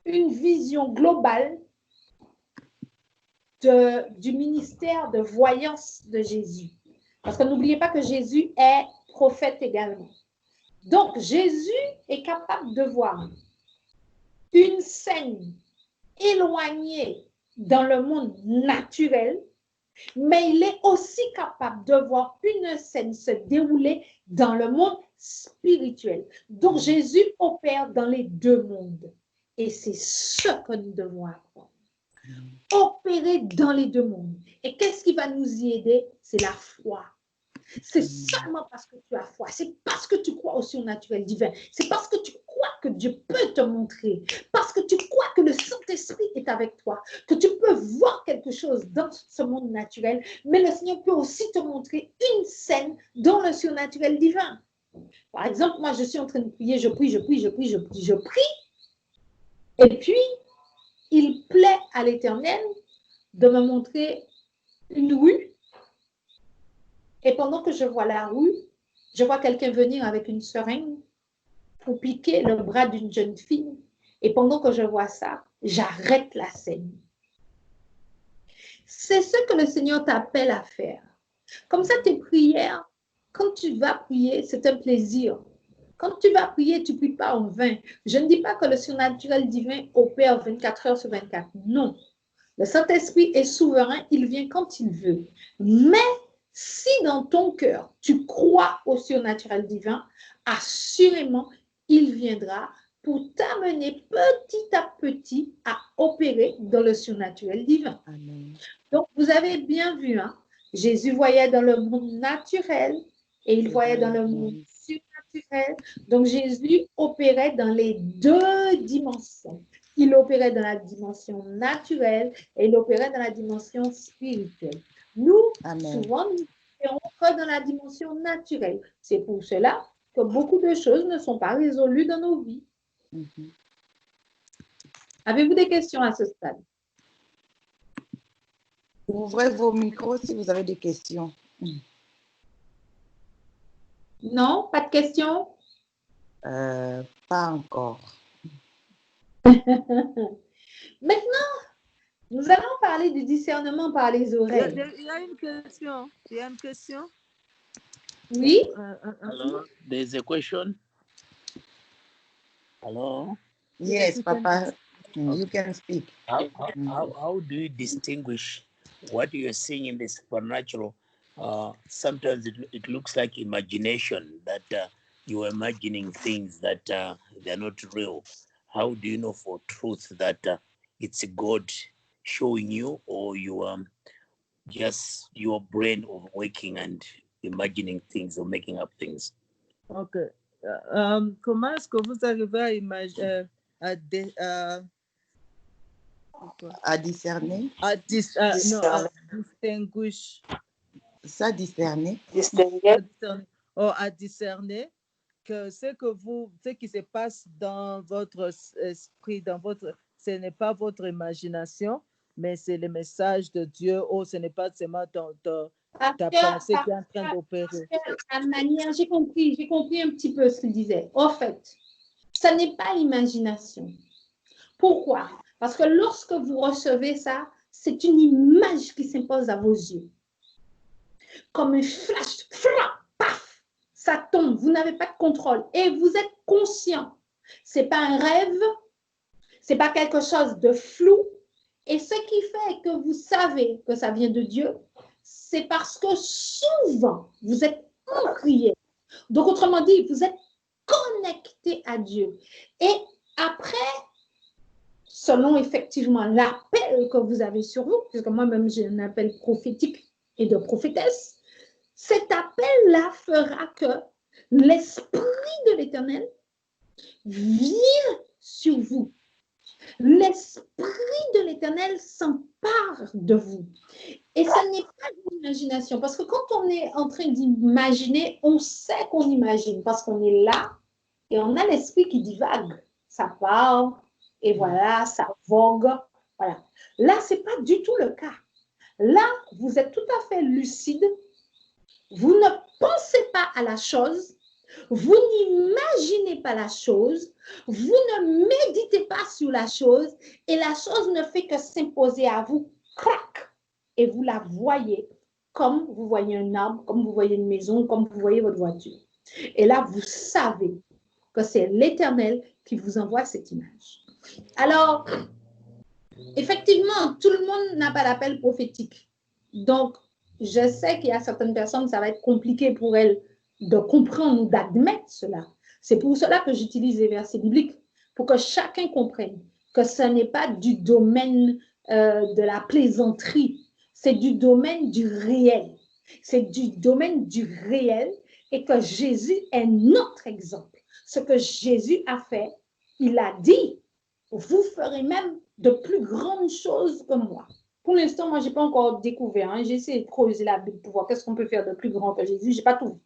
une vision globale du ministère de voyance de Jésus. Parce que n'oubliez pas que Jésus est prophète également. Donc, Jésus est capable de voir une scène éloignée dans le monde naturel, mais il est aussi capable de voir une scène se dérouler dans le monde spirituel. Donc, Jésus opère dans les deux mondes. Et c'est ce que nous devons apprendre. Opérer dans les deux mondes. Et qu'est-ce qui va nous y aider? C'est la foi. C'est seulement parce que tu as foi. C'est parce que tu crois au surnaturel divin. C'est parce que tu crois que Dieu peut te montrer. Parce que tu crois que le Saint-Esprit est avec toi. Que tu peux voir quelque chose dans ce monde naturel. Mais le Seigneur peut aussi te montrer une scène dans le surnaturel divin. Par exemple, moi, je suis en train de prier. Je prie. Et puis, il plaît à l'Éternel de me montrer une rue. Et pendant que je vois la rue, je vois quelqu'un venir avec une seringue pour piquer le bras d'une jeune fille. Et pendant que je vois ça, j'arrête la scène. C'est ce que le Seigneur t'appelle à faire. Comme ça, tes prières, quand tu vas prier, c'est un plaisir. Quand tu vas prier, tu ne pries pas en vain. Je ne dis pas que le surnaturel divin opère 24 heures sur 24. Non. Le Saint-Esprit est souverain, il vient quand il veut. Mais si dans ton cœur, tu crois au surnaturel divin, assurément, il viendra pour t'amener petit à petit à opérer dans le surnaturel divin. Amen. Donc, vous avez bien vu, hein? Jésus voyait dans le monde naturel et il voyait dans le monde surnaturel. Donc, Jésus opérait dans les deux dimensions. Il opérait dans la dimension naturelle et il opérait dans la dimension spirituelle. Nous, Amen. souvent, nous opérons que dans la dimension naturelle. C'est pour cela que beaucoup de choses ne sont pas résolues dans nos vies. Avez-vous des questions à ce stade? Ouvrez vos micros si vous avez des questions. Non? Pas de questions? Pas encore. Maintenant, nous allons parler du discernement par les oreilles. Il y a une question. Il y a une question. Oui? Hello, there's a question. Hello. Yes, Papa, you can speak. How do you distinguish what you're seeing in the supernatural? Sometimes it looks like imagination, that you are imagining things that they're not real. How do you know for truth that it's God showing you, or you just your brain working and imagining things or making up things? OK. Comment est-ce que vous arrivez à imaginer, À discerner. à distinguish, Ça, discerner. à discerner que ce qui se passe dans votre esprit, ce n'est pas votre imagination, mais c'est le message de Dieu, ou ce n'est pas seulement ta pensée qui est en train d'opérer. J'ai compris un petit peu ce qu'il disait. En fait, ce n'est pas l'imagination. Pourquoi? Parce que lorsque vous recevez ça, c'est une image qui s'impose à vos yeux. Comme un flash, paf, ça tombe, vous n'avez pas de contrôle et vous êtes conscient. Ce n'est pas un rêve, ce n'est pas quelque chose de flou. Et ce qui fait que vous savez que ça vient de Dieu, c'est parce que souvent, vous êtes en prière. Donc, autrement dit, vous êtes connecté à Dieu. Et après, selon effectivement l'appel que vous avez sur vous, puisque moi-même j'ai un appel prophétique et de prophétesse, cet appel-là fera que l'Esprit de l'Éternel vient sur vous. L'Esprit de l'Éternel s'empare de vous. Et ce n'est pas de l'imagination, parce que quand on est en train d'imaginer, on sait qu'on imagine, parce qu'on est là et on a l'esprit qui divague. Ça parle, et voilà, ça vogue. Voilà. Là, ce n'est pas du tout le cas. Là, vous êtes tout à fait lucide. Vous ne pensez pas à la chose, Vous n'imaginez pas la chose, vous ne méditez pas sur la chose, et la chose ne fait que s'imposer à vous, crac, et vous la voyez comme vous voyez un arbre, comme vous voyez une maison, comme vous voyez votre voiture. Et là, vous savez que c'est l'Éternel qui vous envoie cette image. Alors, effectivement, tout le monde n'a pas l'appel prophétique. Donc, je sais qu'il y a certaines personnes, ça va être compliqué pour elles de comprendre ou d'admettre cela. C'est pour cela que j'utilise les versets bibliques, pour que chacun comprenne que ce n'est pas du domaine de la plaisanterie, c'est du domaine du réel. C'est du domaine du réel et que Jésus est notre exemple. Ce que Jésus a fait, il a dit, vous ferez même de plus grandes choses que moi. Pour l'instant, moi, je n'ai pas encore découvert. Hein. J'ai essayé de creuser la Bible pour voir qu'est-ce qu'on peut faire de plus grand que Jésus. Je n'ai pas tout vu.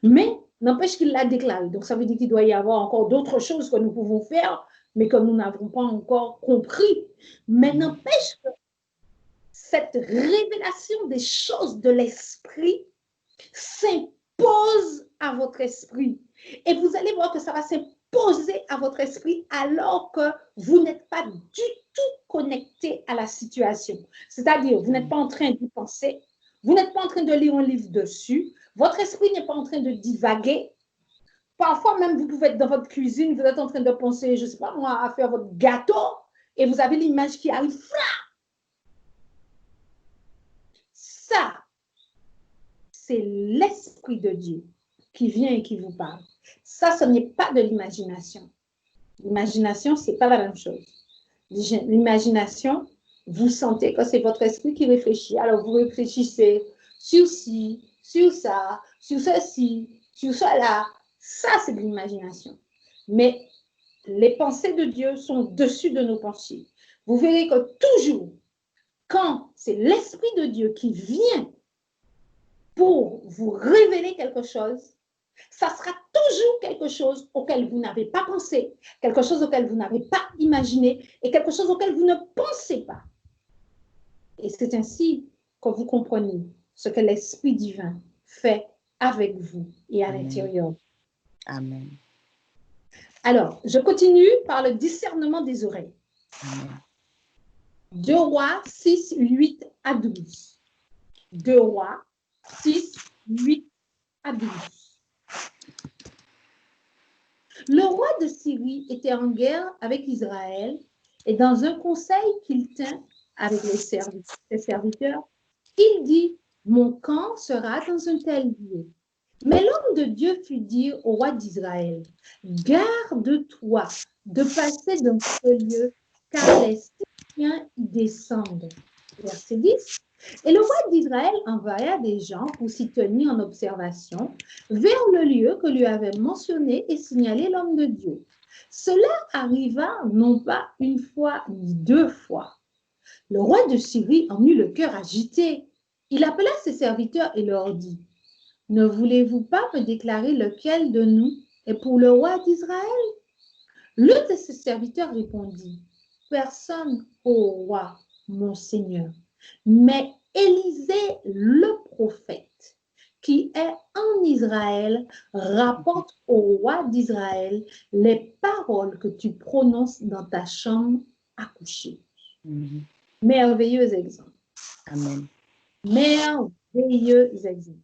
Mais n'empêche qu'il l'a déclaré. Donc, ça veut dire qu'il doit y avoir encore d'autres choses que nous pouvons faire, mais que nous n'avons pas encore compris. Mais n'empêche que cette révélation des choses de l'esprit s'impose à votre esprit. Et vous allez voir que ça va s'imposer à votre esprit alors que vous n'êtes pas du tout connecté à la situation. C'est-à-dire, vous n'êtes pas en train d'y penser, vous n'êtes pas en train de lire un livre dessus, votre esprit n'est pas en train de divaguer. Parfois même, vous pouvez être dans votre cuisine, vous êtes en train de penser, je ne sais pas moi, à faire votre gâteau, et vous avez l'image qui arrive. Ça, c'est l'Esprit de Dieu qui vient et qui vous parle. Ça, ce n'est pas de l'imagination. L'imagination, ce n'est pas la même chose. L'imagination, vous sentez que c'est votre esprit qui réfléchit. Alors, vous réfléchissez sur ci, sur ça, sur ceci, sur cela. Ça, c'est de l'imagination. Mais les pensées de Dieu sont au-dessus de nos pensées. Vous verrez que toujours, quand c'est l'Esprit de Dieu qui vient pour vous révéler quelque chose, ça sera toujours quelque chose auquel vous n'avez pas pensé, quelque chose auquel vous n'avez pas imaginé et quelque chose auquel vous ne pensez pas. Et c'est ainsi que vous comprenez ce que l'Esprit divin fait avec vous et à l'intérieur. Amen. Alors, je continue par le discernement des oreilles. Amen. 2 Rois 6, 8 à 12. 2 Rois 6, 8 à 12. Le roi de Syrie était en guerre avec Israël et dans un conseil qu'il tint avec ses serviteurs, il dit, mon camp sera dans un tel lieu. Mais l'homme de Dieu fit dire au roi d'Israël, garde-toi de passer dans ce lieu, car les Syriens y descendent. Verset 10. Et le roi d'Israël envoya des gens pour s'y tenir en observation vers le lieu que lui avait mentionné et signalé l'homme de Dieu. Cela arriva non pas une fois ni deux fois. Le roi de Syrie en eut le cœur agité. Il appela ses serviteurs et leur dit, ne voulez-vous pas me déclarer lequel de nous est pour le roi d'Israël? L'un de ses serviteurs répondit, personne, ô roi, mon Seigneur, mais Élisée le prophète, qui est en Israël, rapporte au roi d'Israël les paroles que tu prononces dans ta chambre à coucher. Merveilleux exemple. Amen. Merveilleux exemple.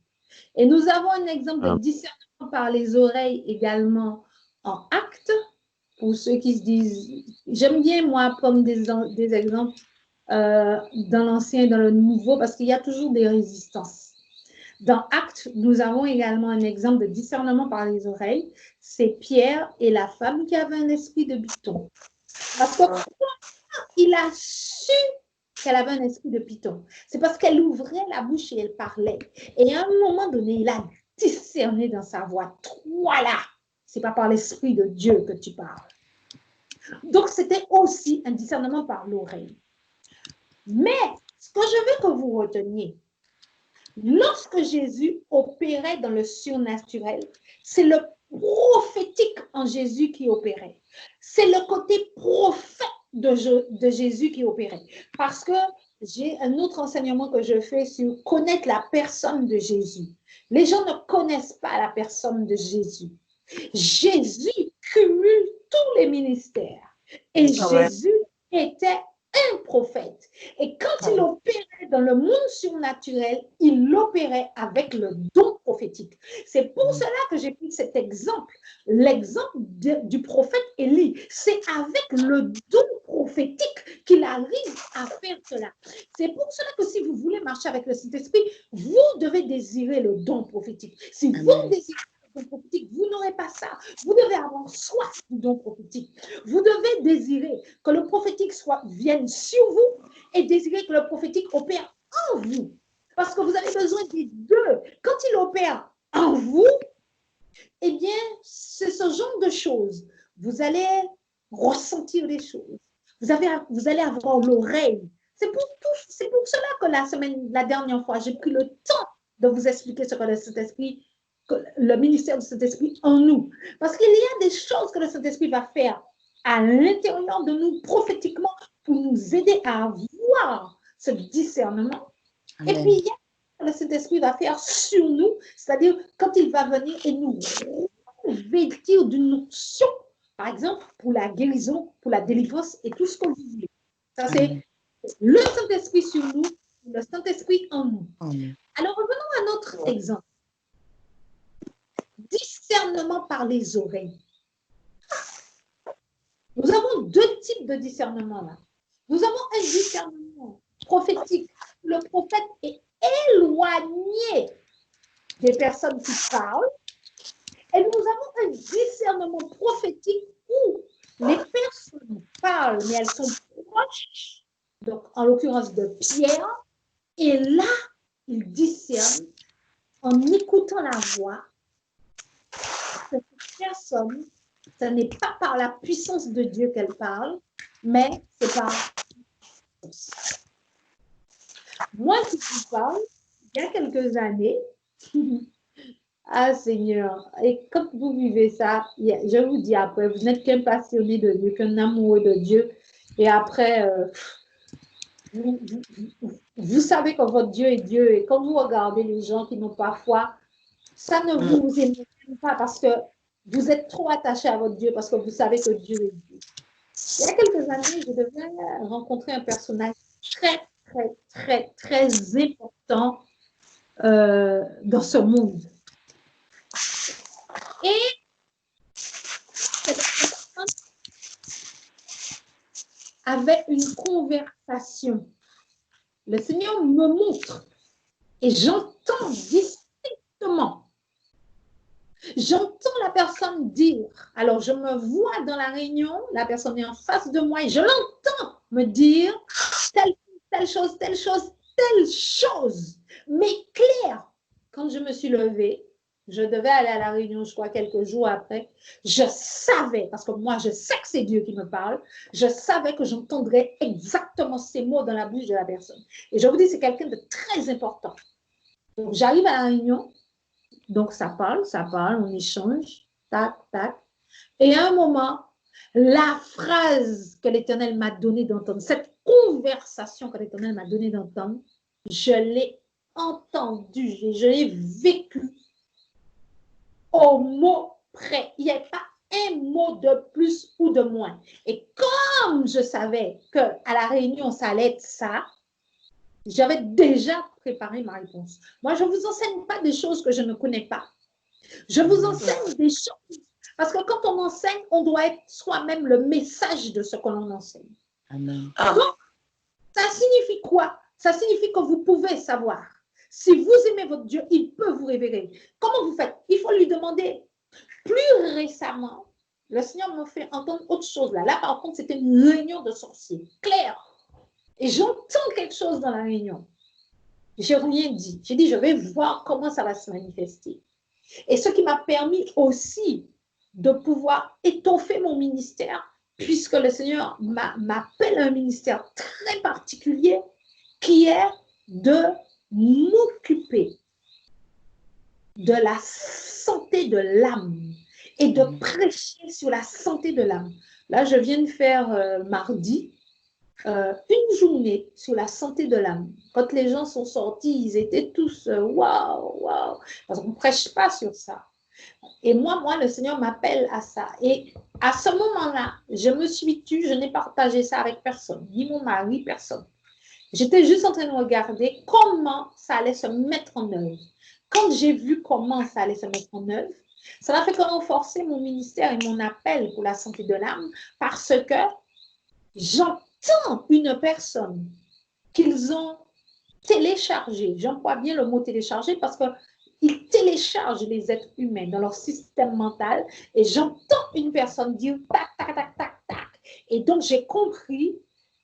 Et nous avons un exemple de discernement par les oreilles également en Actes. Pour ceux qui se disent, j'aime bien moi prendre des exemples dans l'Ancien et dans le Nouveau parce qu'il y a toujours des résistances. Dans Actes, nous avons également un exemple de discernement par les oreilles. C'est Pierre et la femme qui avait un esprit de python. Parce que il a su qu'elle avait un esprit de python. C'est parce qu'elle ouvrait la bouche et elle parlait. Et à un moment donné, il a discerné dans sa voix, toi là, c'est pas par l'esprit de Dieu que tu parles. Donc, c'était aussi un discernement par l'oreille. Mais, ce que je veux que vous reteniez, lorsque Jésus opérait dans le surnaturel, c'est le prophétique en Jésus qui opérait. C'est le côté prophète de Jésus qui opérait. Parce que j'ai un autre enseignement que je fais sur connaître la personne de Jésus. Les gens ne connaissent pas la personne de Jésus. Jésus cumule tous les ministères. Et Jésus était un prophète. Et quand il opérait dans le monde surnaturel, il opérait avec le don prophétique. C'est pour cela que j'ai pris cet exemple, l'exemple du prophète Élie. C'est avec le don prophétique qu'il arrive à faire cela. C'est pour cela que si vous voulez marcher avec le Saint-Esprit, vous devez désirer le don prophétique. Si vous désirez le don prophétique, vous n'aurez pas ça. Vous devez avoir soif du don prophétique. Vous devez désirer que le prophétique vienne sur vous et désirer que le prophétique opère en vous. Parce que vous avez besoin des deux. Quand il opère en vous, eh bien, c'est ce genre de choses. Vous allez ressentir les choses. Vous allez avoir l'oreille. C'est pour cela que la dernière fois, j'ai pris le temps de vous expliquer ce que le Saint-Esprit, le ministère du Saint-Esprit en nous. Parce qu'il y a des choses que le Saint-Esprit va faire à l'intérieur de nous prophétiquement pour nous aider à avoir ce discernement. Amen. Et puis, il y a ce que le Saint-Esprit va faire sur nous, c'est-à-dire quand il va venir et nous revêtir d'une notion, par exemple, pour la guérison, pour la délivrance et tout ce que vous voulez. Ça, c'est le Saint-Esprit sur nous, le Saint-Esprit en nous. Amen. Alors, revenons à notre exemple. Discernement par les oreilles. Nous avons deux types de discernement là. Nous avons un discernement prophétique. Le prophète est éloigné des personnes qui parlent. Et nous avons un discernement prophétique où les personnes parlent, mais elles sont proches, donc en l'occurrence de Pierre. Et là, il discerne en écoutant la voix. Cette personne, ce n'est pas par la puissance de Dieu qu'elle parle, mais c'est par... Moi qui vous parle, il y a quelques années, ah Seigneur, et quand vous vivez ça, je vous dis après, vous n'êtes qu'un passionné de Dieu, qu'un amoureux de Dieu, et après, vous savez que votre Dieu est Dieu, et quand vous regardez les gens qui n'ont pas foi, ça ne vous émotionne pas parce que vous êtes trop attaché à votre Dieu, parce que vous savez que Dieu est Dieu. Il y a quelques années, je devais rencontrer un personnage très, très, très, très important dans ce monde. Et cette personne avait une conversation. Le Seigneur me montre et j'entends distinctement. J'entends la personne dire, alors je me vois dans la réunion, la personne est en face de moi et je l'entends me dire telle chose, telle chose, telle chose, mais clair. Quand je me suis levée, je devais aller à la réunion, je crois, quelques jours après, je savais, parce que moi, je sais que c'est Dieu qui me parle, je savais que j'entendrais exactement ces mots dans la bouche de la personne. Et je vous dis, c'est quelqu'un de très important. Donc, j'arrive à la réunion, donc ça parle, on échange, tac, tac. Et à un moment, la phrase que l'Éternel m'a donné d'entendre, cette conversation que l'Éternel m'a donné d'entendre, je l'ai entendue, je l'ai vécue au mot près. Il n'y avait pas un mot de plus ou de moins. Et comme je savais qu'à la réunion, ça allait être ça, j'avais déjà préparé ma réponse. Moi, je ne vous enseigne pas des choses que je ne connais pas. Je vous enseigne des choses. Parce que quand on enseigne, on doit être soi-même le message de ce que l'on enseigne. Amen. Donc, ça signifie quoi? Ça signifie que vous pouvez savoir. Si vous aimez votre Dieu, il peut vous révéler. Comment vous faites? Il faut lui demander. Plus récemment, le Seigneur me fait entendre autre chose. Là, par contre, c'était une réunion de sorciers. Claire. Et j'entends quelque chose dans la réunion. Je n'ai rien dit. J'ai dit, je vais voir comment ça va se manifester. Et ce qui m'a permis aussi de pouvoir étoffer mon ministère, puisque le Seigneur m'appelle à un ministère très particulier, qui est de m'occuper de la santé de l'âme et de prêcher sur la santé de l'âme. Là, je viens de faire mardi une journée sur la santé de l'âme. Quand les gens sont sortis, ils étaient tous waouh, waouh, parce qu'on ne prêche pas sur ça. Et moi, le Seigneur m'appelle à ça. Et à ce moment-là, je me suis tue, je n'ai partagé ça avec personne, ni mon mari, personne. J'étais juste en train de regarder comment ça allait se mettre en œuvre. Quand j'ai vu comment ça allait se mettre en œuvre, ça m'a fait renforcer mon ministère et mon appel pour la santé de l'âme parce que j'entends une personne qu'ils ont téléchargée. J'emploie bien le mot télécharger parce qu'ils téléchargent les êtres humains dans leur système mental et j'entends une personne dire tac, tac, tac, tac, tac. Et donc, j'ai compris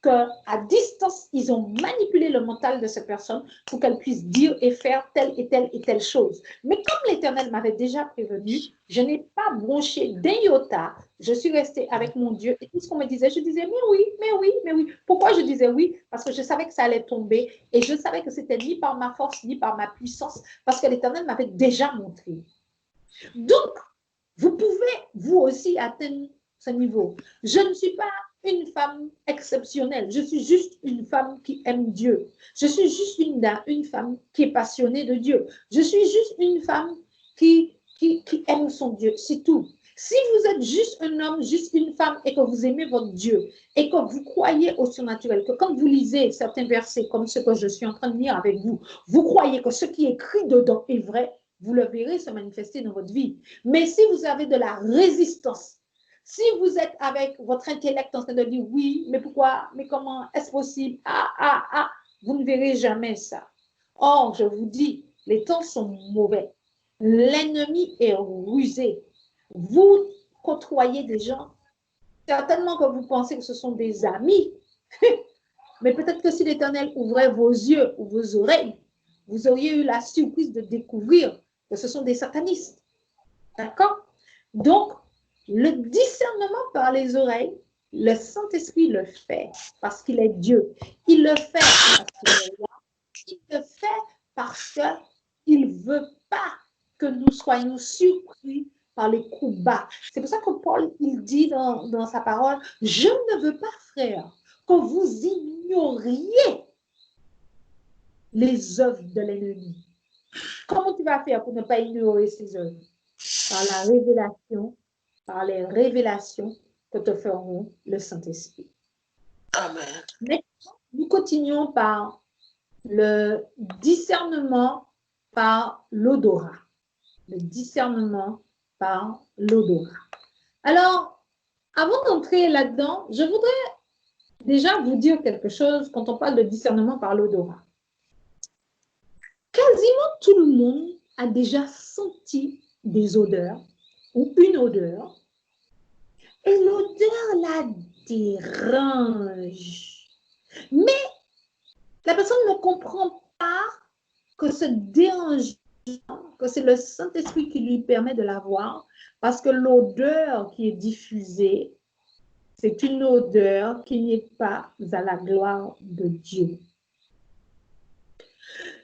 qu'à distance, ils ont manipulé le mental de cette personne pour qu'elle puisse dire et faire telle et telle et telle chose. Mais comme l'Éternel m'avait déjà prévenu, je n'ai pas bronché d'un iota. Je suis restée avec mon Dieu et tout ce qu'on me disait, je disais, mais oui, mais oui, mais oui. Pourquoi je disais oui? Parce que je savais que ça allait tomber et je savais que c'était ni par ma force, ni par ma puissance, parce que l'Éternel m'avait déjà montré. Donc, vous pouvez, vous aussi, atteindre ce niveau. Je ne suis pas une femme exceptionnelle. Je suis juste une femme qui aime Dieu. Je suis juste une femme qui est passionnée de Dieu. Je suis juste une femme qui aime son Dieu. C'est tout. Si vous êtes juste un homme, juste une femme et que vous aimez votre Dieu et que vous croyez au surnaturel, que quand vous lisez certains versets comme ce que je suis en train de lire avec vous, vous croyez que ce qui est écrit dedans est vrai, vous le verrez se manifester dans votre vie. Mais si vous avez de la résistance, si vous êtes avec votre intellect en train de dire oui, mais pourquoi, mais comment, est-ce possible, vous ne verrez jamais ça. Or, je vous dis, les temps sont mauvais. L'ennemi est rusé. Vous côtoyez des gens, certainement que vous pensez que ce sont des amis, mais peut-être que si l'Éternel ouvrait vos yeux ou vos oreilles, vous auriez eu la surprise de découvrir que ce sont des satanistes. D'accord? Donc, le discernement par les oreilles, le Saint-Esprit le fait parce qu'il est Dieu. Il le fait parce qu'il est roi. Il le fait parce qu'il ne veut pas que nous soyons surpris par les coups bas. C'est pour ça que Paul, il dit dans sa parole, « Je ne veux pas, frère, que vous ignoriez les œuvres de l'ennemi. » Comment tu vas faire pour ne pas ignorer ces œuvres? Par la révélation, par les révélations que te feront le Saint-Esprit. Amen. Maintenant, nous continuons par le discernement par l'odorat. Le discernement par l'odorat. Alors, avant d'entrer là-dedans, je voudrais déjà vous dire quelque chose quand on parle de discernement par l'odorat. Quasiment tout le monde a déjà senti des odeurs ou une odeur et l'odeur la dérange. Mais la personne ne comprend pas que ce dérangement, que c'est le Saint-Esprit qui lui permet de l'avoir parce que l'odeur qui est diffusée, c'est une odeur qui n'est pas à la gloire de Dieu.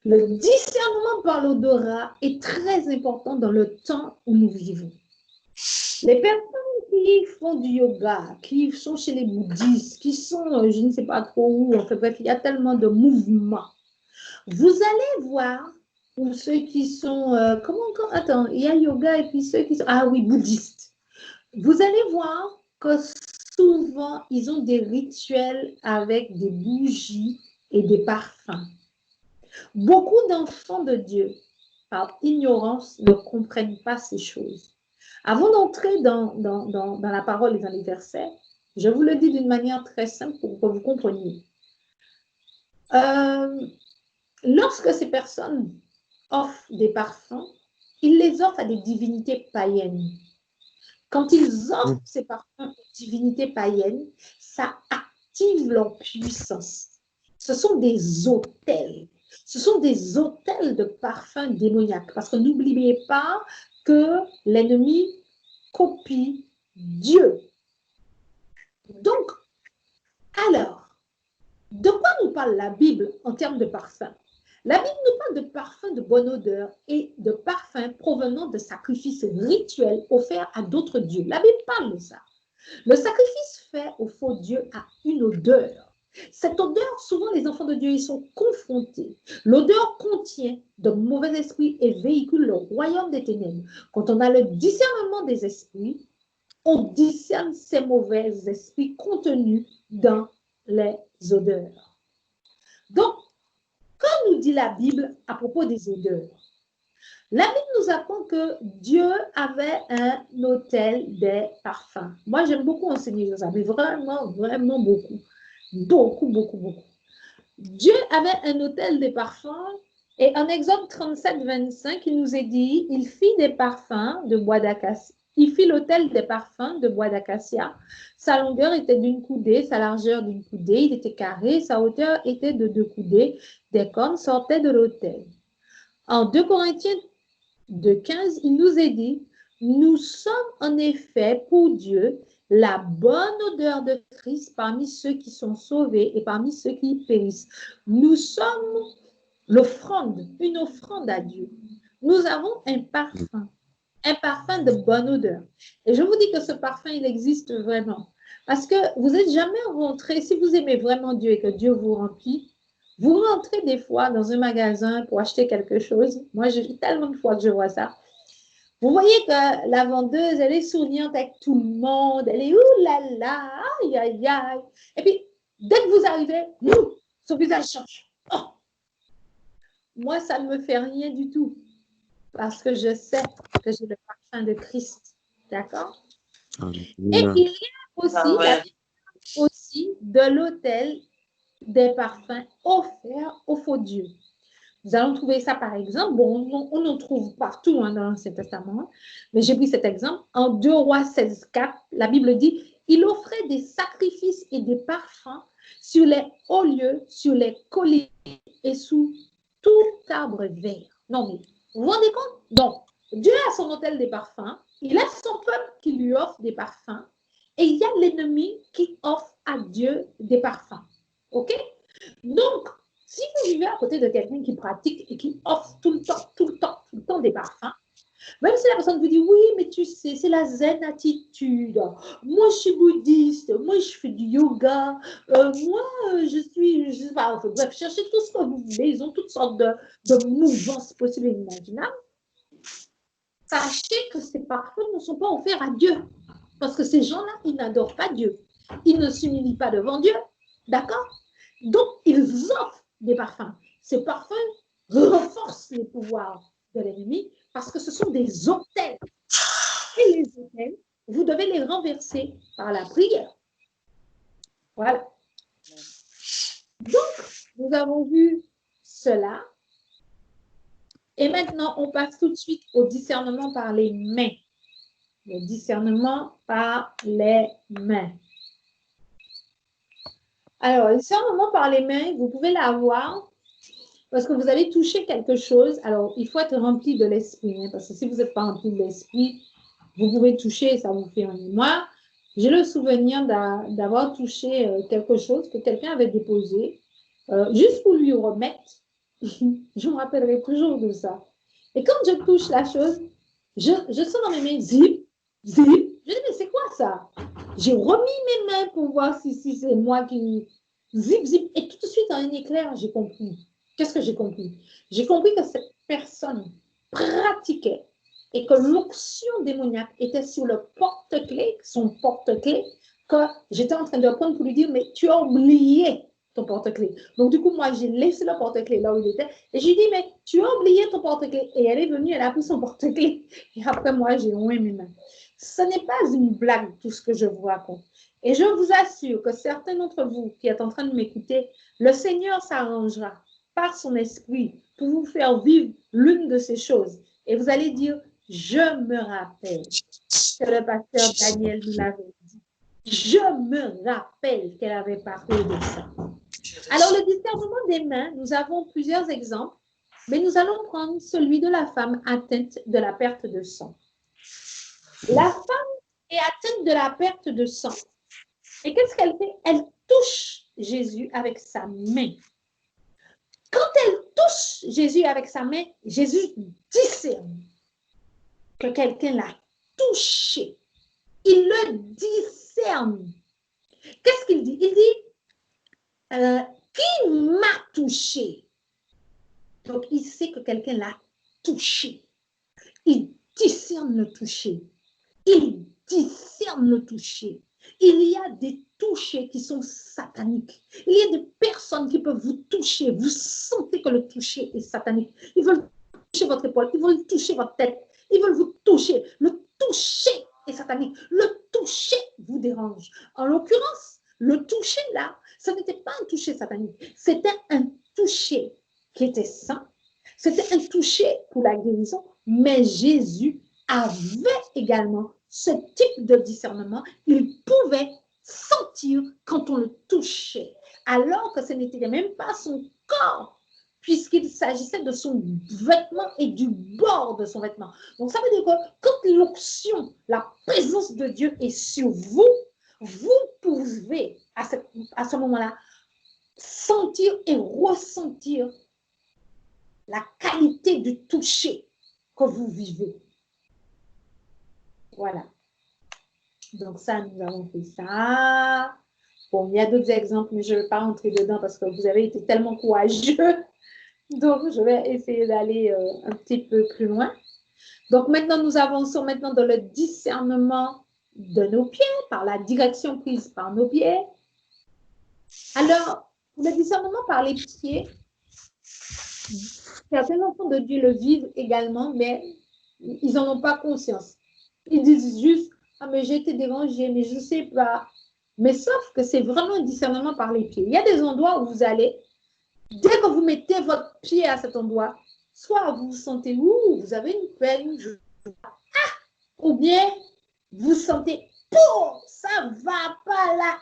Le discernement par l'odorat est très important dans le temps où nous vivons. Les personnes qui font du yoga, qui sont chez les bouddhistes, qui sont, je ne sais pas trop où, enfin bref, il y a tellement de mouvements. Vous allez voir, pour ceux qui sont, attends, il y a yoga et puis ceux qui sont, bouddhistes. Vous allez voir que souvent, ils ont des rituels avec des bougies et des parfums. Beaucoup d'enfants de Dieu, par ignorance, ne comprennent pas ces choses. Avant d'entrer dans la parole et dans les versets, je vous le dis d'une manière très simple pour que vous compreniez. Lorsque ces personnes offrent des parfums, ils les offrent à des divinités païennes. Quand ils offrent ces parfums aux divinités païennes, ça active leur puissance. Ce sont des autels. Ce sont des autels de parfums démoniaques. Parce que n'oubliez pas que l'ennemi copie Dieu. Donc, alors, de quoi nous parle la Bible en termes de parfum? La Bible nous parle de parfums de bonne odeur et de parfums provenant de sacrifices rituels offerts à d'autres dieux. La Bible parle de ça. Le sacrifice fait au faux Dieu a une odeur. Cette odeur, souvent, les enfants de Dieu y sont confrontés. L'odeur contient de mauvais esprits et véhicule le royaume des ténèbres. Quand on a le discernement des esprits, on discerne ces mauvais esprits contenus dans les odeurs. Donc, quand nous dit la Bible à propos des odeurs, la Bible nous apprend que Dieu avait un hôtel des parfums. Moi, j'aime beaucoup enseigner sur ça, mais vraiment, vraiment beaucoup. Beaucoup, beaucoup, beaucoup. Dieu avait un hôtel des parfums et en Exode 37, 25, il nous est dit, il fit des parfums de bois d'acacia. Il fit l'autel des parfums de bois d'acacia. Sa longueur était d'une coudée, sa largeur d'une coudée, il était carré, sa hauteur était de 2 coudées. Des cornes sortaient de l'autel. En 2 Corinthiens 2,15, il nous est dit, nous sommes en effet pour Dieu la bonne odeur de Christ parmi ceux qui sont sauvés et parmi ceux qui périssent. Nous sommes l'offrande, une offrande à Dieu. Nous avons un parfum de bonne odeur. Et je vous dis que ce parfum, il existe vraiment. Parce que vous n'êtes jamais rentré, si vous aimez vraiment Dieu et que Dieu vous remplit, vous rentrez des fois dans un magasin pour acheter quelque chose. Moi, j'ai tellement de fois que je vois ça. Vous voyez que la vendeuse, elle est souriante avec tout le monde. Elle est oulala, aïe, aïe, aïe. Et puis, dès que vous arrivez, son visage change. Oh. Moi, ça ne me fait rien du tout. Parce que je sais que j'ai le parfum de Christ. D'accord? Et il y a aussi de l'autel des parfums offerts au faux Dieu. Nous allons trouver ça par exemple, bon, on en trouve partout dans l'Ancien Testament, mais j'ai pris cet exemple. En 2 Rois 16, 4, la Bible dit, il offrait des sacrifices et des parfums sur les hauts lieux, sur les collines et sous tout arbre vert. Non, mais vous vous rendez compte? Donc, Dieu a son autel des parfums, il a son peuple qui lui offre des parfums, et il y a l'ennemi qui offre à Dieu des parfums. OK? Donc, si vous vivez à côté de quelqu'un qui pratique et qui offre tout le temps des parfums, même si la personne vous dit, oui, mais tu sais, c'est la zen attitude. Moi, je suis bouddhiste. Moi, je fais du yoga. Moi, je sais pas, bref, cherchez tout ce que vous voulez. Ils ont toutes sortes de mouvances possibles et imaginables. Sachez que ces parfums ne sont pas offerts à Dieu. Parce que ces gens-là, ils n'adorent pas Dieu. Ils ne s'humilient pas devant Dieu. D'accord? Donc, ils offrent des parfums. Ces parfums renforcent les pouvoirs de l'ennemi parce que ce sont des autels. Et les autels, vous devez les renverser par la prière. Voilà. Donc, nous avons vu cela. Et maintenant, on passe tout de suite au discernement par les mains. Le discernement par les mains. Alors, le discernement par les mains, vous pouvez l'avoir parce que vous allez toucher quelque chose. Alors, il faut être rempli de l'esprit, hein, parce que si vous n'êtes pas rempli de l'esprit, vous pouvez toucher et ça vous fait un moi. J'ai le souvenir d'avoir touché quelque chose que quelqu'un avait déposé, juste pour lui remettre. Je me rappellerai toujours de ça. Et quand je touche la chose, je sens dans mes mains, zip, zip. Je dis, mais c'est quoi ça? J'ai remis mes mains pour voir si c'est moi qui... Zip, zip. Et tout de suite, en un éclair, j'ai compris. Qu'est-ce que j'ai compris? J'ai compris que cette personne pratiquait et que l'onction démoniaque était sur le porte-clés, son porte-clés, que j'étais en train de prendre pour lui dire, mais tu as oublié ton porte-clés. Donc, du coup, moi, j'ai laissé le porte-clés là où il était et j'ai dit, mais tu as oublié ton porte-clés. Et elle est venue, elle a pris son porte-clés. Et après, moi, j'ai oué mes mains. Ce n'est pas une blague, tout ce que je vous raconte. Et je vous assure que certains d'entre vous qui êtes en train de m'écouter, le Seigneur s'arrangera par son esprit pour vous faire vivre l'une de ces choses. Et vous allez dire, je me rappelle que le pasteur Daniel nous l'avait dit. Je me rappelle qu'elle avait parlé de ça. Alors, le discernement des mains, nous avons plusieurs exemples, mais nous allons prendre celui de la femme atteinte de la perte de sang. La femme est atteinte de la perte de sang. Et qu'est-ce qu'elle fait? Elle touche Jésus avec sa main. Quand elle touche Jésus avec sa main, Jésus discerne que quelqu'un l'a touché. Il le discerne. Qu'est-ce qu'il dit? Il dit, Qui m'a touché? Donc, il sait que quelqu'un l'a touché. Il discerne le toucher. Il discerne le toucher. Il y a des touchés qui sont sataniques. Il y a des personnes qui peuvent vous toucher. Vous sentez que le toucher est satanique. Ils veulent toucher votre épaule. Ils veulent toucher votre tête. Ils veulent vous toucher. Le toucher est satanique. Le toucher vous dérange. En l'occurrence, le toucher là, ce n'était pas un toucher satanique. C'était un toucher qui était saint. C'était un toucher pour la guérison. Mais Jésus avait également ce type de discernement. Il pouvait sentir quand on le touchait, alors que ce n'était même pas son corps, puisqu'il s'agissait de son vêtement et du bord de son vêtement. Donc, ça veut dire que quand l'onction, la présence de Dieu est sur vous, vous pouvez, à ce moment-là, sentir et ressentir la qualité du toucher que vous vivez. Voilà. Donc ça, nous avons fait ça. Bon, il y a d'autres exemples, mais je ne vais pas rentrer dedans parce que vous avez été tellement courageux. Donc, je vais essayer d'aller un petit peu plus loin. Donc, maintenant, nous avançons maintenant dans le discernement de nos pieds, par la direction prise par nos pieds. Alors, le discernement par les pieds, certains enfants de Dieu le vivent également, mais ils n'en ont pas conscience. Ils disent juste, ah, mais j'ai été dérangé, mais je ne sais pas. Mais sauf que c'est vraiment un discernement par les pieds. Il y a des endroits où vous allez, dès que vous mettez votre pied à cet endroit, soit vous sentez, vous avez une peine, ou bien vous sentez, ça ne va pas là.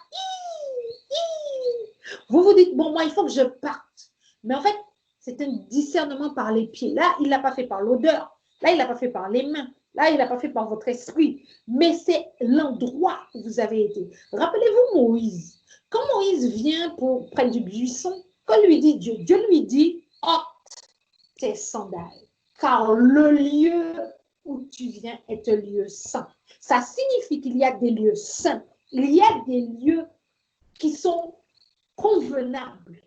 Vous vous dites, bon, moi, il faut que je parte. Mais en fait, c'est un discernement par les pieds. Là, il ne l'a pas fait par l'odeur. Là, il ne l'a pas fait par les mains. Là, il n'a pas fait par votre esprit. Mais c'est l'endroit où vous avez été. Rappelez-vous Moïse. Quand Moïse vient près du buisson, quand lui dit Dieu, Dieu lui dit, ôte tes sandales, car le lieu où tu viens est un lieu saint. Ça signifie qu'il y a des lieux saints. Il y a des lieux qui sont convenables.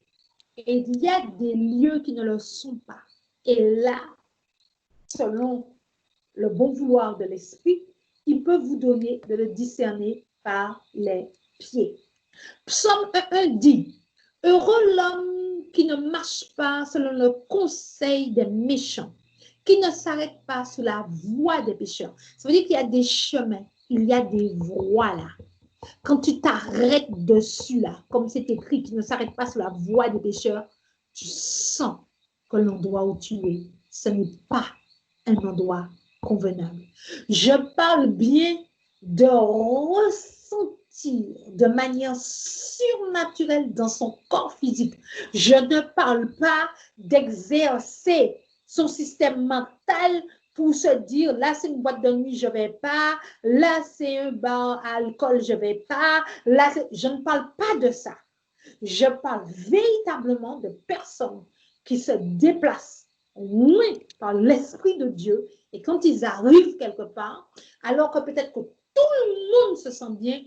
Et il y a des lieux qui ne le sont pas. Et là, selon le bon vouloir de l'esprit, il peut vous donner de le discerner par les pieds. Psaume 1.1 dit, « Heureux l'homme qui ne marche pas selon le conseil des méchants, qui ne s'arrête pas sur la voie des pécheurs. » Ça veut dire qu'il y a des chemins, il y a des voies là. Quand tu t'arrêtes dessus là, comme c'est écrit, qui ne s'arrête pas sur la voie des pécheurs, tu sens que l'endroit où tu es, ce n'est pas un endroit convenable. Je parle bien de ressentir de manière surnaturelle dans son corps physique. Je ne parle pas d'exercer son système mental pour se dire, là, c'est une boîte de nuit, je ne vais pas, là, c'est un bar à alcool, je ne vais pas, là, je ne parle pas de ça. Je parle véritablement de personnes qui se déplacent loin par l'Esprit de Dieu et quand ils arrivent quelque part, alors que peut-être que tout le monde se sent bien,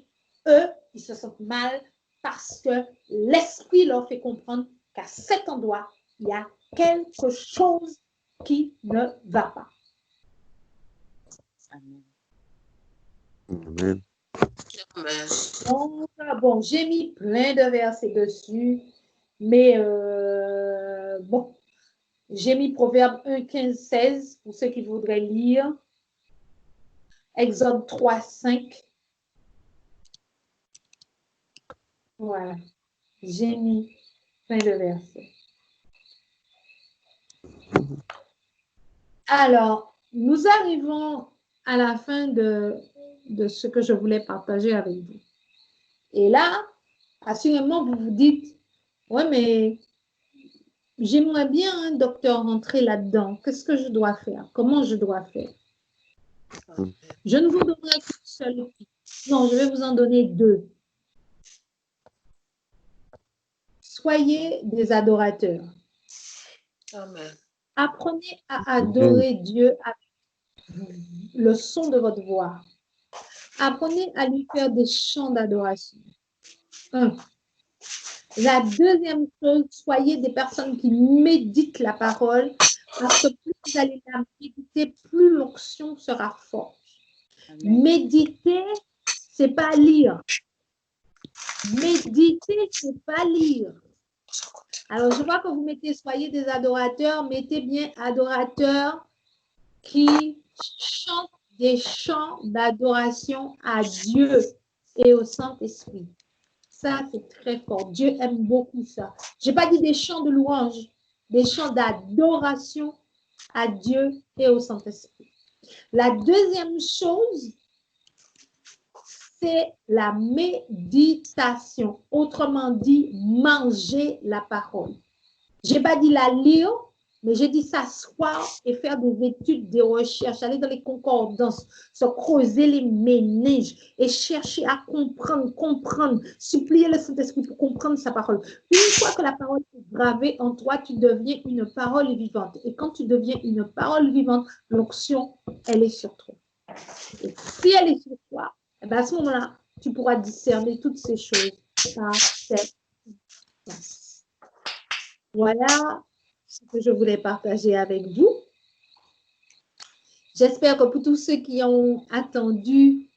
eux, ils se sentent mal parce que l'Esprit leur fait comprendre qu'à cet endroit, il y a quelque chose qui ne va pas. Amen. Bon, j'ai mis plein de versets dessus, mais bon, j'ai mis Proverbe 1, 15, 16 pour ceux qui voudraient lire. Exode 3, 5. Voilà, j'ai mis plein de versets. Alors, nous arrivons à la fin de ce que je voulais partager avec vous. Et là, assurément, vous vous dites, ouais, mais j'aimerais bien, docteur, rentrer là-dedans. Qu'est-ce que je dois faire? Comment je dois faire? Je ne vous donnerai qu'une seule. Non, je vais vous en donner deux. Soyez des adorateurs. Amen. Apprenez à adorer Dieu avec le son de votre voix. Apprenez à lui faire des chants d'adoration. 1. La deuxième chose, soyez des personnes qui méditent la parole, parce que plus vous allez la méditer, plus l'onction sera forte. Amen. Méditer, c'est pas lire. Méditer, c'est pas lire. Alors, je vois que vous mettez, soyez des adorateurs, mettez bien adorateurs qui chantent des chants d'adoration à Dieu et au Saint-Esprit. Ça, c'est très fort. Dieu aime beaucoup ça. Je n'ai pas dit des chants de louange, des chants d'adoration à Dieu et au Saint-Esprit. La deuxième chose, c'est la méditation. Autrement dit, manger la parole. Je n'ai pas dit la lire, mais j'ai dit s'asseoir et faire des études, des recherches, aller dans les concordances, se creuser les méninges et chercher à comprendre, supplier le Saint-Esprit pour comprendre sa parole. Une fois que la parole est gravée en toi, tu deviens une parole vivante. Et quand tu deviens une parole vivante, l'onction, elle est sur toi. Et si elle est sur toi, eh bien à ce moment-là, tu pourras discerner toutes ces choses par cette sens. Voilà ce que je voulais partager avec vous. J'espère que pour tous ceux qui ont attendu,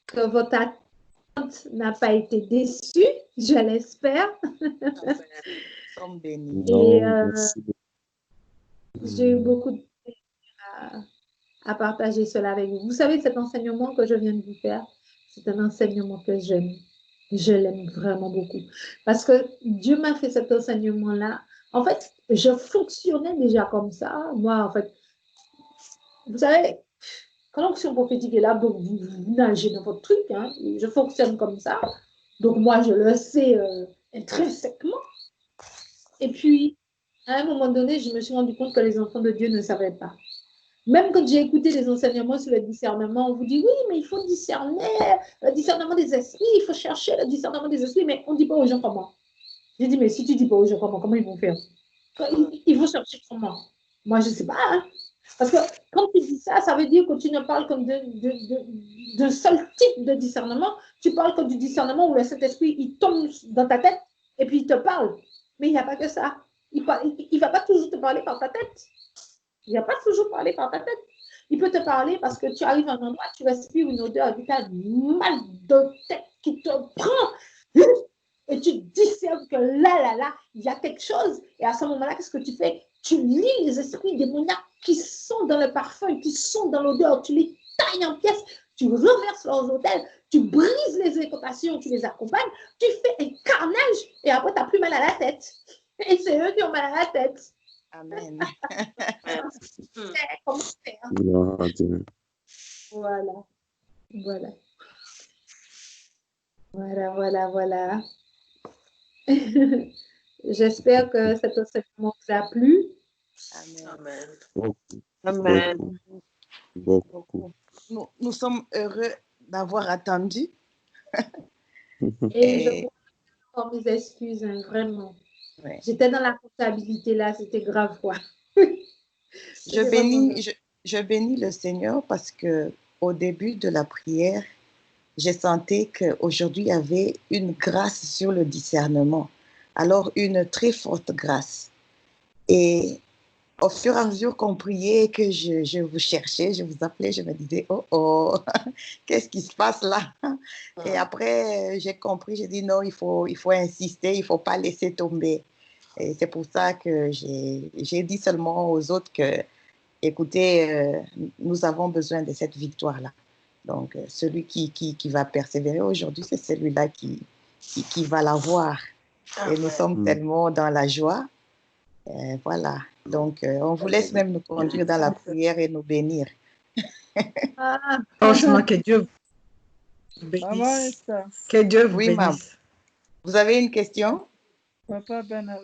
que votre attente n'a pas été déçue, je l'espère. Sommes bénis. Et merci. j'ai eu beaucoup de plaisir à partager cela avec vous. Vous savez, cet enseignement que je viens de vous faire, c'est un enseignement que j'aime. Je l'aime vraiment beaucoup. Parce que Dieu m'a fait cet enseignement-là. En fait, je fonctionnais déjà comme ça. Moi, en fait, vous savez, quand l'onction prophétique est là, donc vous nagez dans votre truc. Hein, je fonctionne comme ça. Donc, moi, je le sais intrinsèquement. Et puis, à un moment donné, je me suis rendu compte que les enfants de Dieu ne savaient pas. Même quand j'ai écouté les enseignements sur le discernement, on vous dit oui, mais il faut discerner le discernement des esprits, il faut chercher le discernement des esprits, mais on ne dit pas aux gens comment. J'ai dit, mais si tu ne dis pas aux gens comment ils vont faire? Ils vont chercher comment? Moi, je ne sais pas. Hein? Parce que quand tu dis ça, ça veut dire que tu ne parles que d'un seul type de discernement. Tu parles que du discernement où le Saint-Esprit, il tombe dans ta tête et puis il te parle. Mais il n'y a pas que ça. Il ne va pas toujours te parler par ta tête. Il ne va pas toujours parler par ta tête. Il peut te parler parce que tu arrives à un endroit, tu respires une odeur et puis tu as mal de tête qui te prend. Et tu discernes que là, il y a quelque chose. Et à ce moment-là, qu'est-ce que tu fais? Tu lis les esprits démoniaques qui sont dans le parfum, qui sont dans l'odeur. Tu les tailles en pièces, tu renverses leurs autels, tu brises les incantations, tu les accompagnes, tu fais un carnage et après, tu n'as plus mal à la tête. Et c'est eux qui ont mal à la tête. Amen. Comment faire? Gloire à Dieu. Voilà. J'espère que cet enseignement vous a plu. Amen. Beaucoup, Amen. beaucoup. Nous sommes heureux d'avoir attendu. Et je vous offre mes excuses, hein, vraiment. Ouais. J'étais dans la comptabilité là, c'était grave quoi. Je bénis le Seigneur parce que au début de la prière, j'ai senti qu'aujourd'hui, il y avait une grâce sur le discernement. Alors, une très forte grâce. Et au fur et à mesure qu'on priait, que je vous cherchais, je vous appelais, je me disais, oh, qu'est-ce qui se passe là? Et après, j'ai compris, j'ai dit, non, il faut insister, il ne faut pas laisser tomber. Et c'est pour ça que j'ai dit seulement aux autres que, écoutez, nous avons besoin de cette victoire-là. Donc, celui qui va persévérer aujourd'hui, c'est celui-là qui va l'avoir. Et nous sommes tellement dans la joie. Voilà. Donc, on vous laisse même nous conduire dans la prière et nous bénir. Franchement, que Dieu vous Maman bénisse. Esther, Que Dieu vous Oui, maman. bénisse. Vous avez une question? Papa Ben a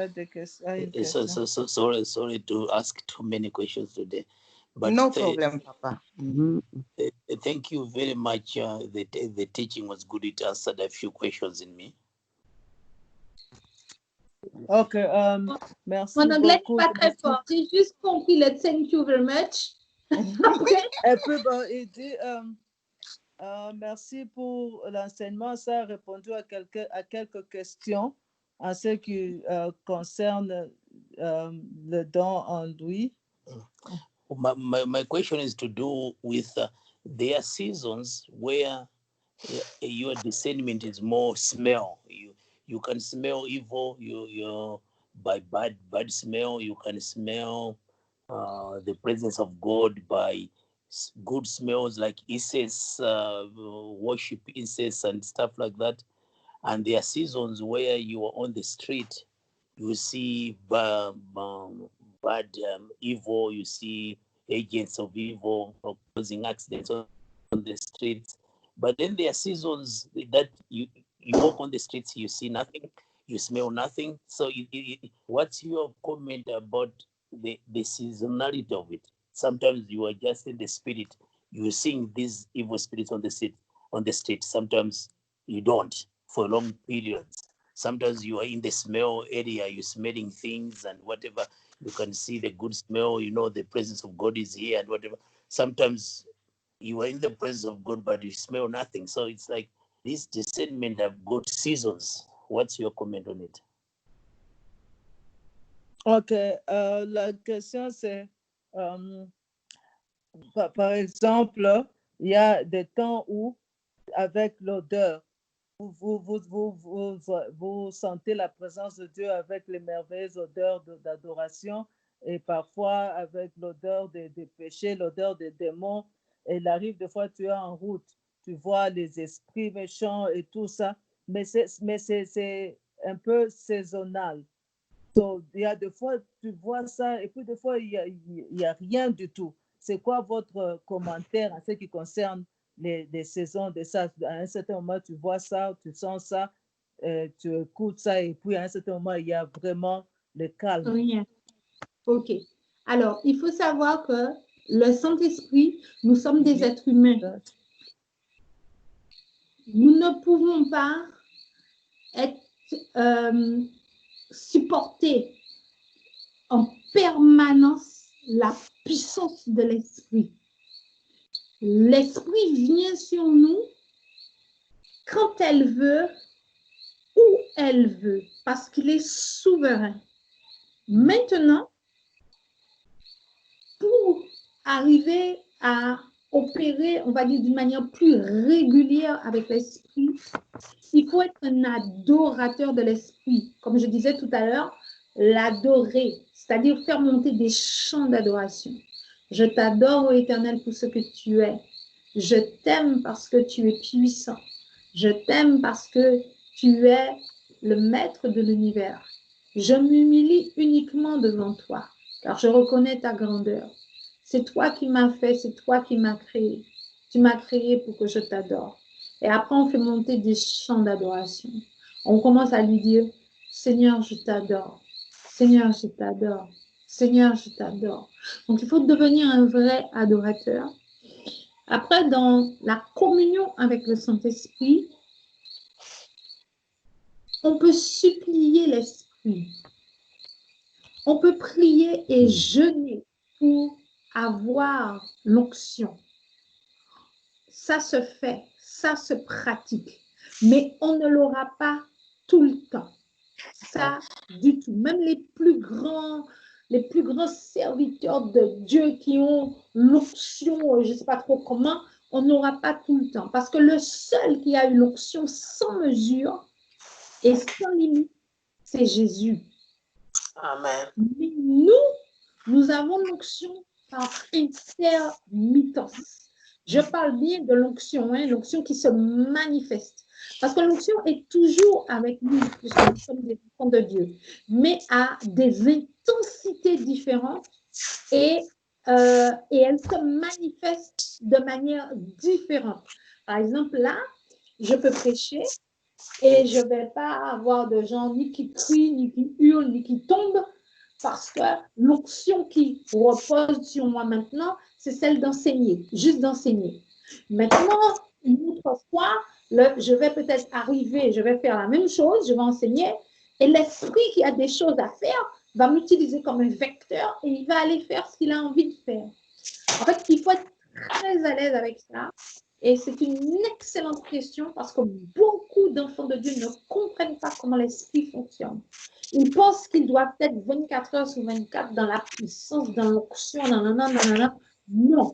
une question. Sorry to ask too many questions today. But No problem, Papa. Thank you very much. The teaching was good. It answered a few questions in me. Ok, merci Mon anglais beaucoup. n'est pas très fort. J'ai juste compris le thank you very much. Okay. Et puis, bon, il dit, Merci pour l'enseignement. Ça a répondu à quelques questions en ce qui concerne le don en lui. My question is to do with there are seasons where your discernment is more smell. You can smell evil. You by bad smell. You can smell the presence of God by good smells like incense, worship incense and stuff like that. And there are seasons where you are on the street, you see bad evil, you see agents of evil causing accidents on the streets. But then there are seasons that you walk on the streets, you see nothing, you smell nothing. So what's your comment about the seasonality of it? Sometimes you are just in the spirit, you're seeing these evil spirits on the street. Sometimes you don't for long periods. Sometimes you are in the smell area, you're smelling things and whatever. You can see the good smell, you know, the presence of God is here and whatever. Sometimes you are in the presence of God, but you smell nothing. So it's like this discernment have got seasons. What's your comment on it? Ok, la question c'est, par exemple, il y a des temps où, avec l'odeur, vous sentez la présence de Dieu avec les merveilleuses odeurs d'adoration et parfois avec l'odeur des péchés, l'odeur des démons. Et il arrive des fois, tu es en route, tu vois les esprits méchants et tout ça, mais c'est un peu saisonnal. Donc, il y a des fois, tu vois ça et puis des fois, il n'y a rien du tout. C'est quoi votre commentaire en ce qui concerne les saisons de ça? À un certain moment, tu vois ça, tu sens ça, tu écoutes ça et puis à un certain moment, il y a vraiment le calme. Rien. OK. Alors, il faut savoir que le Saint-Esprit, nous sommes des êtres humains. Nous ne pouvons pas être supporter en permanence la puissance de l'Esprit. L'Esprit vient sur nous quand elle veut, où elle veut, parce qu'il est souverain. Maintenant, pour arriver à opérer, on va dire, d'une manière plus régulière avec l'Esprit, il faut être un adorateur de l'Esprit. Comme je disais tout à l'heure, l'adorer, c'est-à-dire faire monter des chants d'adoration. Je t'adore, ô Éternel, pour ce que tu es. Je t'aime parce que tu es puissant. Je t'aime parce que tu es le maître de l'univers. Je m'humilie uniquement devant toi, car je reconnais ta grandeur. C'est toi qui m'as fait, c'est toi qui m'as créé. Tu m'as créé pour que je t'adore. Et après, on fait monter des chants d'adoration. On commence à lui dire, Seigneur, je t'adore. Seigneur, je t'adore. Seigneur, je t'adore. Donc, il faut devenir un vrai adorateur. Après, dans la communion avec le Saint-Esprit, on peut supplier l'Esprit. On peut prier et jeûner pour avoir l'onction. Ça se fait, ça se pratique, mais on ne l'aura pas tout le temps. Ça, du tout. Même les plus grands serviteurs de Dieu qui ont l'onction, je ne sais pas trop comment, on n'aura pas tout le temps. Parce que le seul qui a eu l'onction sans mesure et sans limite, c'est Jésus. Amen. Mais nous avons l'onction par intermittence. Je parle bien de l'onction, hein, l'onction qui se manifeste. Parce que l'onction est toujours avec nous, puisque nous sommes des enfants de Dieu, mais à des intensités différentes et elle se manifeste de manière différente. Par exemple, là, je peux prêcher et je ne vais pas avoir de gens ni qui crient, ni qui hurlent, ni qui tombent, parce que l'onction qui repose sur moi maintenant, c'est celle d'enseigner, juste d'enseigner. Maintenant, une autre fois, je vais peut-être arriver, je vais faire la même chose, je vais enseigner, et l'esprit qui a des choses à faire va m'utiliser comme un vecteur et il va aller faire ce qu'il a envie de faire. En fait, il faut être très à l'aise avec ça Et c'est une excellente question parce que beaucoup d'enfants de Dieu ne comprennent pas comment l'esprit fonctionne. Ils pensent qu'ils doivent être 24 heures sur 24 dans la puissance, dans l'onction, nanana. Non.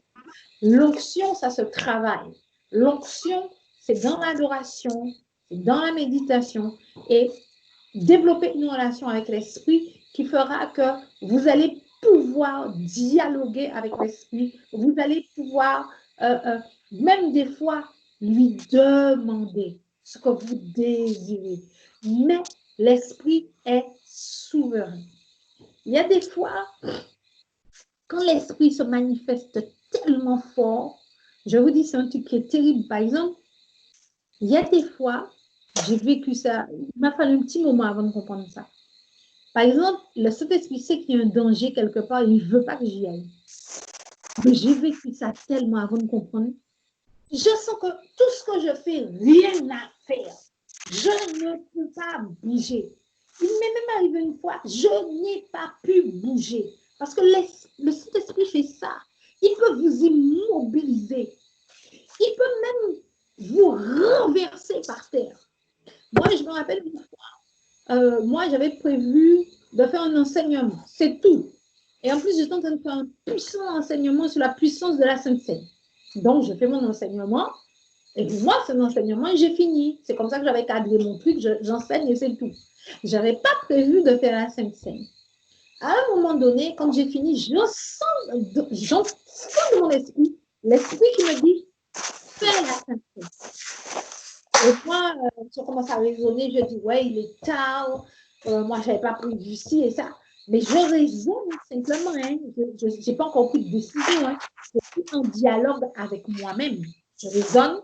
L'onction, ça se travaille. L'onction, c'est dans l'adoration, c'est dans la méditation et développer une relation avec l'esprit qui fera que vous allez pouvoir dialoguer avec l'esprit, vous allez pouvoir même des fois lui demander ce que vous désirez. Mais l'esprit est souverain. Il y a des fois, quand l'esprit se manifeste tellement fort, je vous dis, c'est un truc qui est terrible. Par exemple, il y a des fois, j'ai vécu ça, il m'a fallu un petit moment avant de comprendre ça. Par exemple, le Saint-Esprit sait qu'il y a un danger quelque part, il ne veut pas que j'y aille. Mais j'ai vécu ça tellement avant de comprendre. Je sens que tout ce que je fais, rien à faire. Je ne peux pas bouger. Il m'est même arrivé une fois, je n'ai pas pu bouger. Parce que le Saint-Esprit fait ça. Il peut vous immobiliser. Il peut même vous renverser par terre. Moi, je me rappelle une fois, moi, j'avais prévu de faire un enseignement. C'est tout. Et en plus, j'étais en train de faire un puissant enseignement sur la puissance de la Sainte Seine. Donc, je fais mon enseignement. Et moi, cet enseignement, j'ai fini. C'est comme ça que j'avais cadré mon truc. J'enseigne et c'est tout. Je n'avais pas prévu de faire la Sainte Seine. À un moment donné, quand j'ai fini, j'entends de mon esprit, l'esprit qui me dit, fais la Sainte Seine. Et moi, je commence à raisonner, je dis, ouais, il est tard, moi, je n'avais pas prévu ci et ça. Mais je raisonne simplement, hein. Je n'ai pas encore pris de décision. Hein. Je suis en dialogue avec moi-même. Je raisonne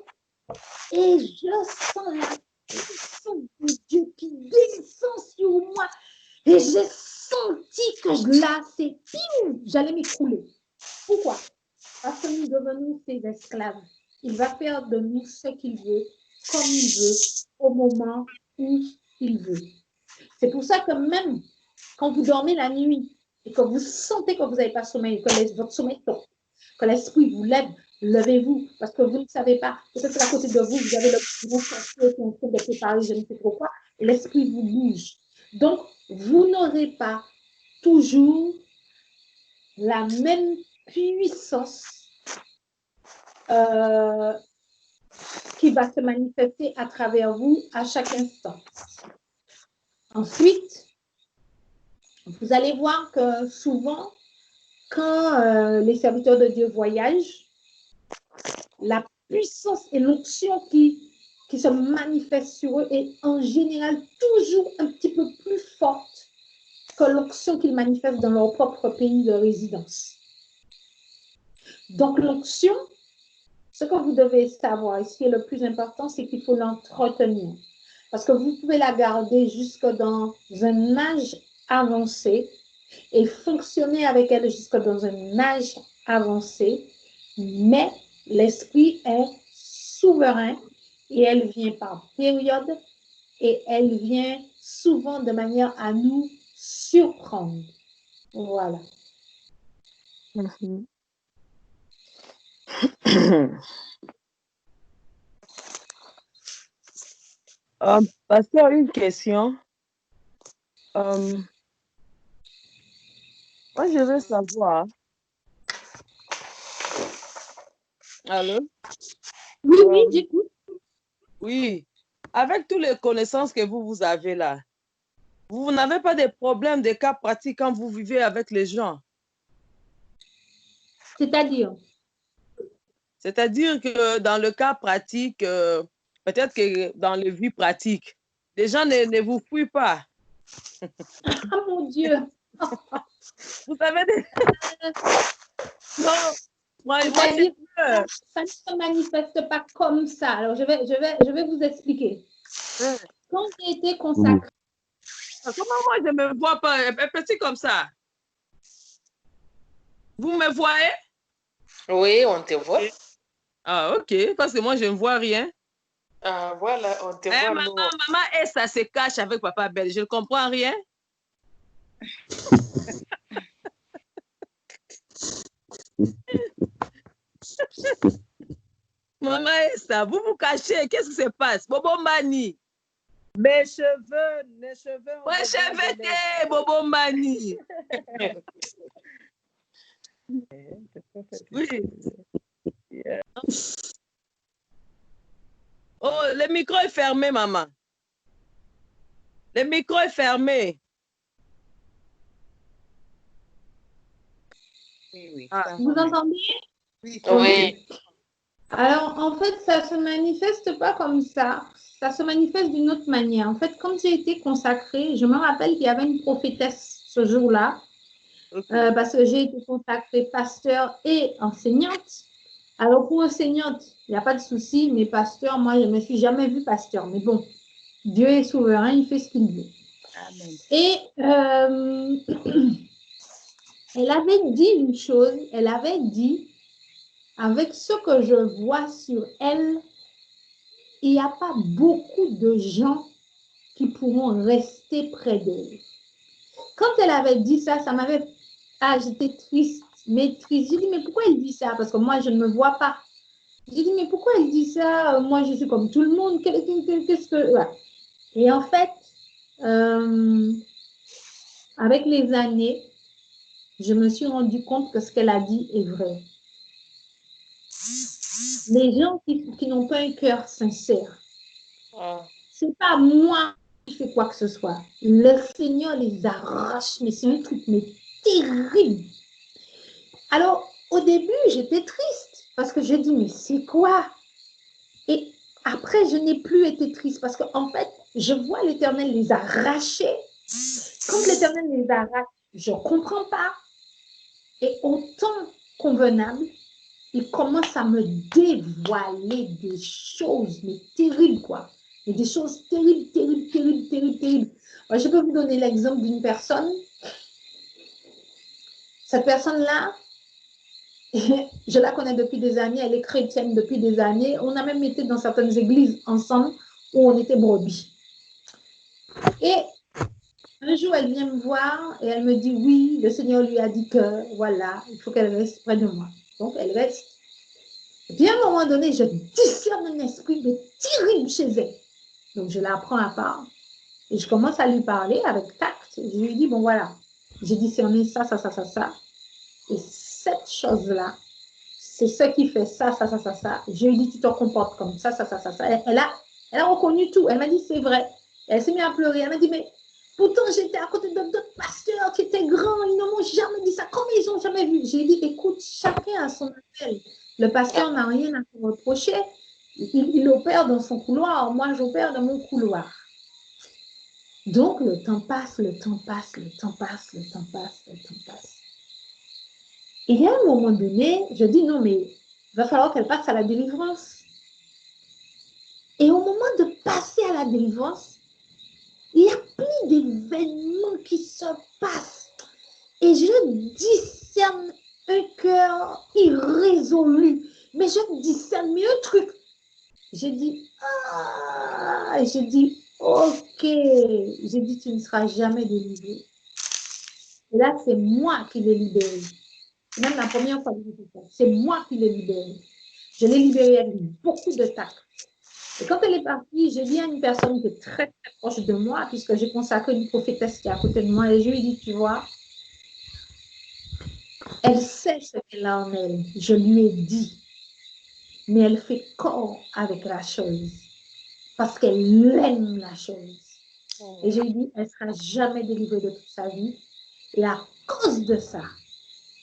et je sens la puissance de Dieu qui descend sur moi. Et j'ai senti que là, j'allais m'écrouler. Pourquoi? Parce que nous devenons ses esclaves. Il va faire de nous ce qu'il veut, comme il veut, au moment où il veut. C'est pour ça que même quand vous dormez la nuit et que vous sentez que vous n'avez pas sommeil, que votre sommeil tombe, que l'esprit vous lève, levez-vous, parce que vous ne savez pas, peut-être à côté de vous, vous avez le gros chantier qui est en train de préparer, je ne sais trop quoi, et l'esprit vous bouge. Donc, vous n'aurez pas toujours la même puissance qui va se manifester à travers vous à chaque instant. Ensuite, vous allez voir que souvent, quand les serviteurs de Dieu voyagent, la puissance et l'onction qui se manifeste sur eux est en général toujours un petit peu plus forte que l'onction qu'ils manifestent dans leur propre pays de résidence. Donc, l'onction, ce que vous devez savoir, et ce qui est le plus important, c'est qu'il faut l'entretenir. Parce que vous pouvez la garder jusque dans un âge avancé et fonctionner avec elle jusque dans un âge avancé, mais l'esprit est souverain et elle vient par période et elle vient souvent de manière à nous surprendre. Voilà. Pasteur, une question. Moi, je veux savoir. Allô? Oui, j'écoute. Oui. Avec toutes les connaissances que vous avez là, vous n'avez pas de problème, de cas pratiques quand vous vivez avec les gens? C'est-à-dire? C'est-à-dire que dans le cas pratique, peut-être que dans les vies pratiques, les gens ne vous fuient pas. Ah mon Dieu! Vous savez des... Non, moi ça ne se manifeste pas comme ça. Alors, je vais vous expliquer. Quand j'ai été consacrée... Comment moi, je ne me vois pas un petit comme ça? Vous me voyez? Oui, on te voit. Ah, ok, parce que moi, je ne vois rien. Ah, voilà, on te voit. Maman, et ça se cache avec papa Belle. Je ne comprends rien. Maman Esther, vous vous cachez. Qu'est-ce qui se passe? Bobo Mani. Mes cheveux ont Ouais, besoin de cheveté, Bobo Mani. Oui. Oh, le micro est fermé, maman. Le micro est fermé. Oui, Ah. ça Vous va. entendez? Oui, Oui. Alors, en fait, ça ne se manifeste pas comme ça. Ça se manifeste d'une autre manière. En fait, quand j'ai été consacrée, je me rappelle qu'il y avait une prophétesse ce jour-là, Okay. parce que j'ai été consacrée pasteur et enseignante. Alors, pour enseignante, il n'y a pas de souci, mais pasteur, moi, je ne me suis jamais vue pasteur. Mais bon, Dieu est souverain, il fait ce qu'il veut. Amen. Et elle avait dit une chose, elle avait dit, avec ce que je vois sur elle, il n'y a pas beaucoup de gens qui pourront rester près d'elle. Quand elle avait dit ça, ça m'avait... Ah, j'étais triste, mais triste. J'ai dit, mais pourquoi elle dit ça? Parce que moi, je ne me vois pas. J'ai dit, mais pourquoi elle dit ça? Moi, je suis comme tout le monde. Qu'est-ce que... Ouais. Et en fait, avec les années, je me suis rendu compte que ce qu'elle a dit est vrai. Les gens qui n'ont pas un cœur sincère, ce n'est pas moi qui fais quoi que ce soit. Le Seigneur les arrache, mais c'est un truc mais terrible. Alors, au début, j'étais triste parce que je dis, mais c'est quoi? Et après, je n'ai plus été triste parce qu'en fait, je vois l'Éternel les arracher. Quand l'Éternel les arrache, je ne comprends pas. Et au temps convenable, il commence à me dévoiler des choses, mais terribles, quoi. Et des choses terribles, terribles, terribles, terribles, terribles. Moi, je peux vous donner l'exemple d'une personne. Cette personne-là, je la connais depuis des années, elle est chrétienne depuis des années. On a même été dans certaines églises ensemble où on était brebis. Et un jour, elle vient me voir et elle me dit, oui, le Seigneur lui a dit que, voilà, il faut qu'elle reste près de moi. Donc, elle reste. Et puis, à un moment donné, je discerne un esprit de terrible chez elle. Donc, je la prends à part et je commence à lui parler avec tact. Je lui dis, bon, voilà, j'ai discerné ça. Et cette chose-là, c'est ce qui fait ça. Je lui dis, tu te comportes comme ça. Elle a reconnu tout. Elle m'a dit, c'est vrai. Elle s'est mise à pleurer. Elle m'a dit, mais pourtant, j'étais à côté d'autres pasteurs qui étaient grands. Ils ne m'ont jamais dit ça. Comment ils n'ont jamais vu? J'ai dit, écoute, chacun a son appel. Le pasteur n'a rien à se reprocher. Il opère dans son couloir. Moi, j'opère dans mon couloir. Donc, le temps passe. Et à un moment donné, je dis, non, mais il va falloir qu'elle passe à la délivrance. Et au moment de passer à la délivrance, il y a plein d'événements qui se passent. Et je discerne un cœur irrésolu. Mais je discerne, mais un truc. Je dis, ok. J'ai dit, tu ne seras jamais délivré. Et là, c'est moi qui l'ai libéré. Même la première fois que j'ai fait ça, c'est moi qui l'ai libéré. Je l'ai libéré avec beaucoup de tact. Et quand elle est partie, j'ai dit à une personne qui est très, très proche de moi, puisque j'ai consacré une prophétesse qui est à côté de moi, et je lui ai dit, tu vois, elle sait ce qu'elle a en elle. Je lui ai dit, mais elle fait corps avec la chose, parce qu'elle aime la chose. Et je lui ai dit, elle ne sera jamais délivrée de toute sa vie. Et à cause de ça,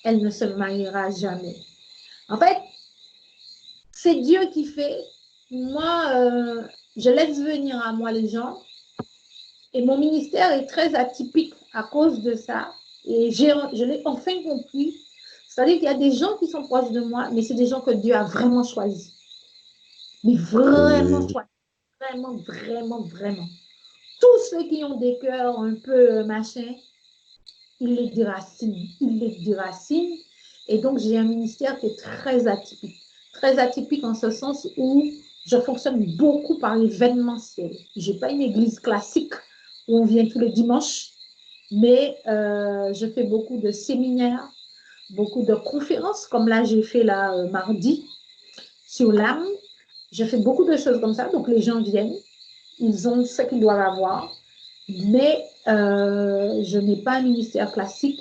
elle ne se mariera jamais. En fait, c'est Dieu qui fait. Moi, je laisse venir à moi les gens. Et mon ministère est très atypique à cause de ça. Et je l'ai enfin compris. C'est-à-dire qu'il y a des gens qui sont proches de moi, mais c'est des gens que Dieu a vraiment choisis. Mais vraiment choisis. Vraiment, vraiment, vraiment. Tous ceux qui ont des cœurs un peu machin, il les déracine. Et donc, j'ai un ministère qui est très atypique. Très atypique en ce sens où je fonctionne beaucoup par l'événementiel. Je n'ai pas une église classique où on vient tous les dimanches, mais je fais beaucoup de séminaires, beaucoup de conférences, comme là, j'ai fait là mardi sur l'âme. Je fais beaucoup de choses comme ça. Donc, les gens viennent, ils ont ce qu'ils doivent avoir, mais je n'ai pas un ministère classique.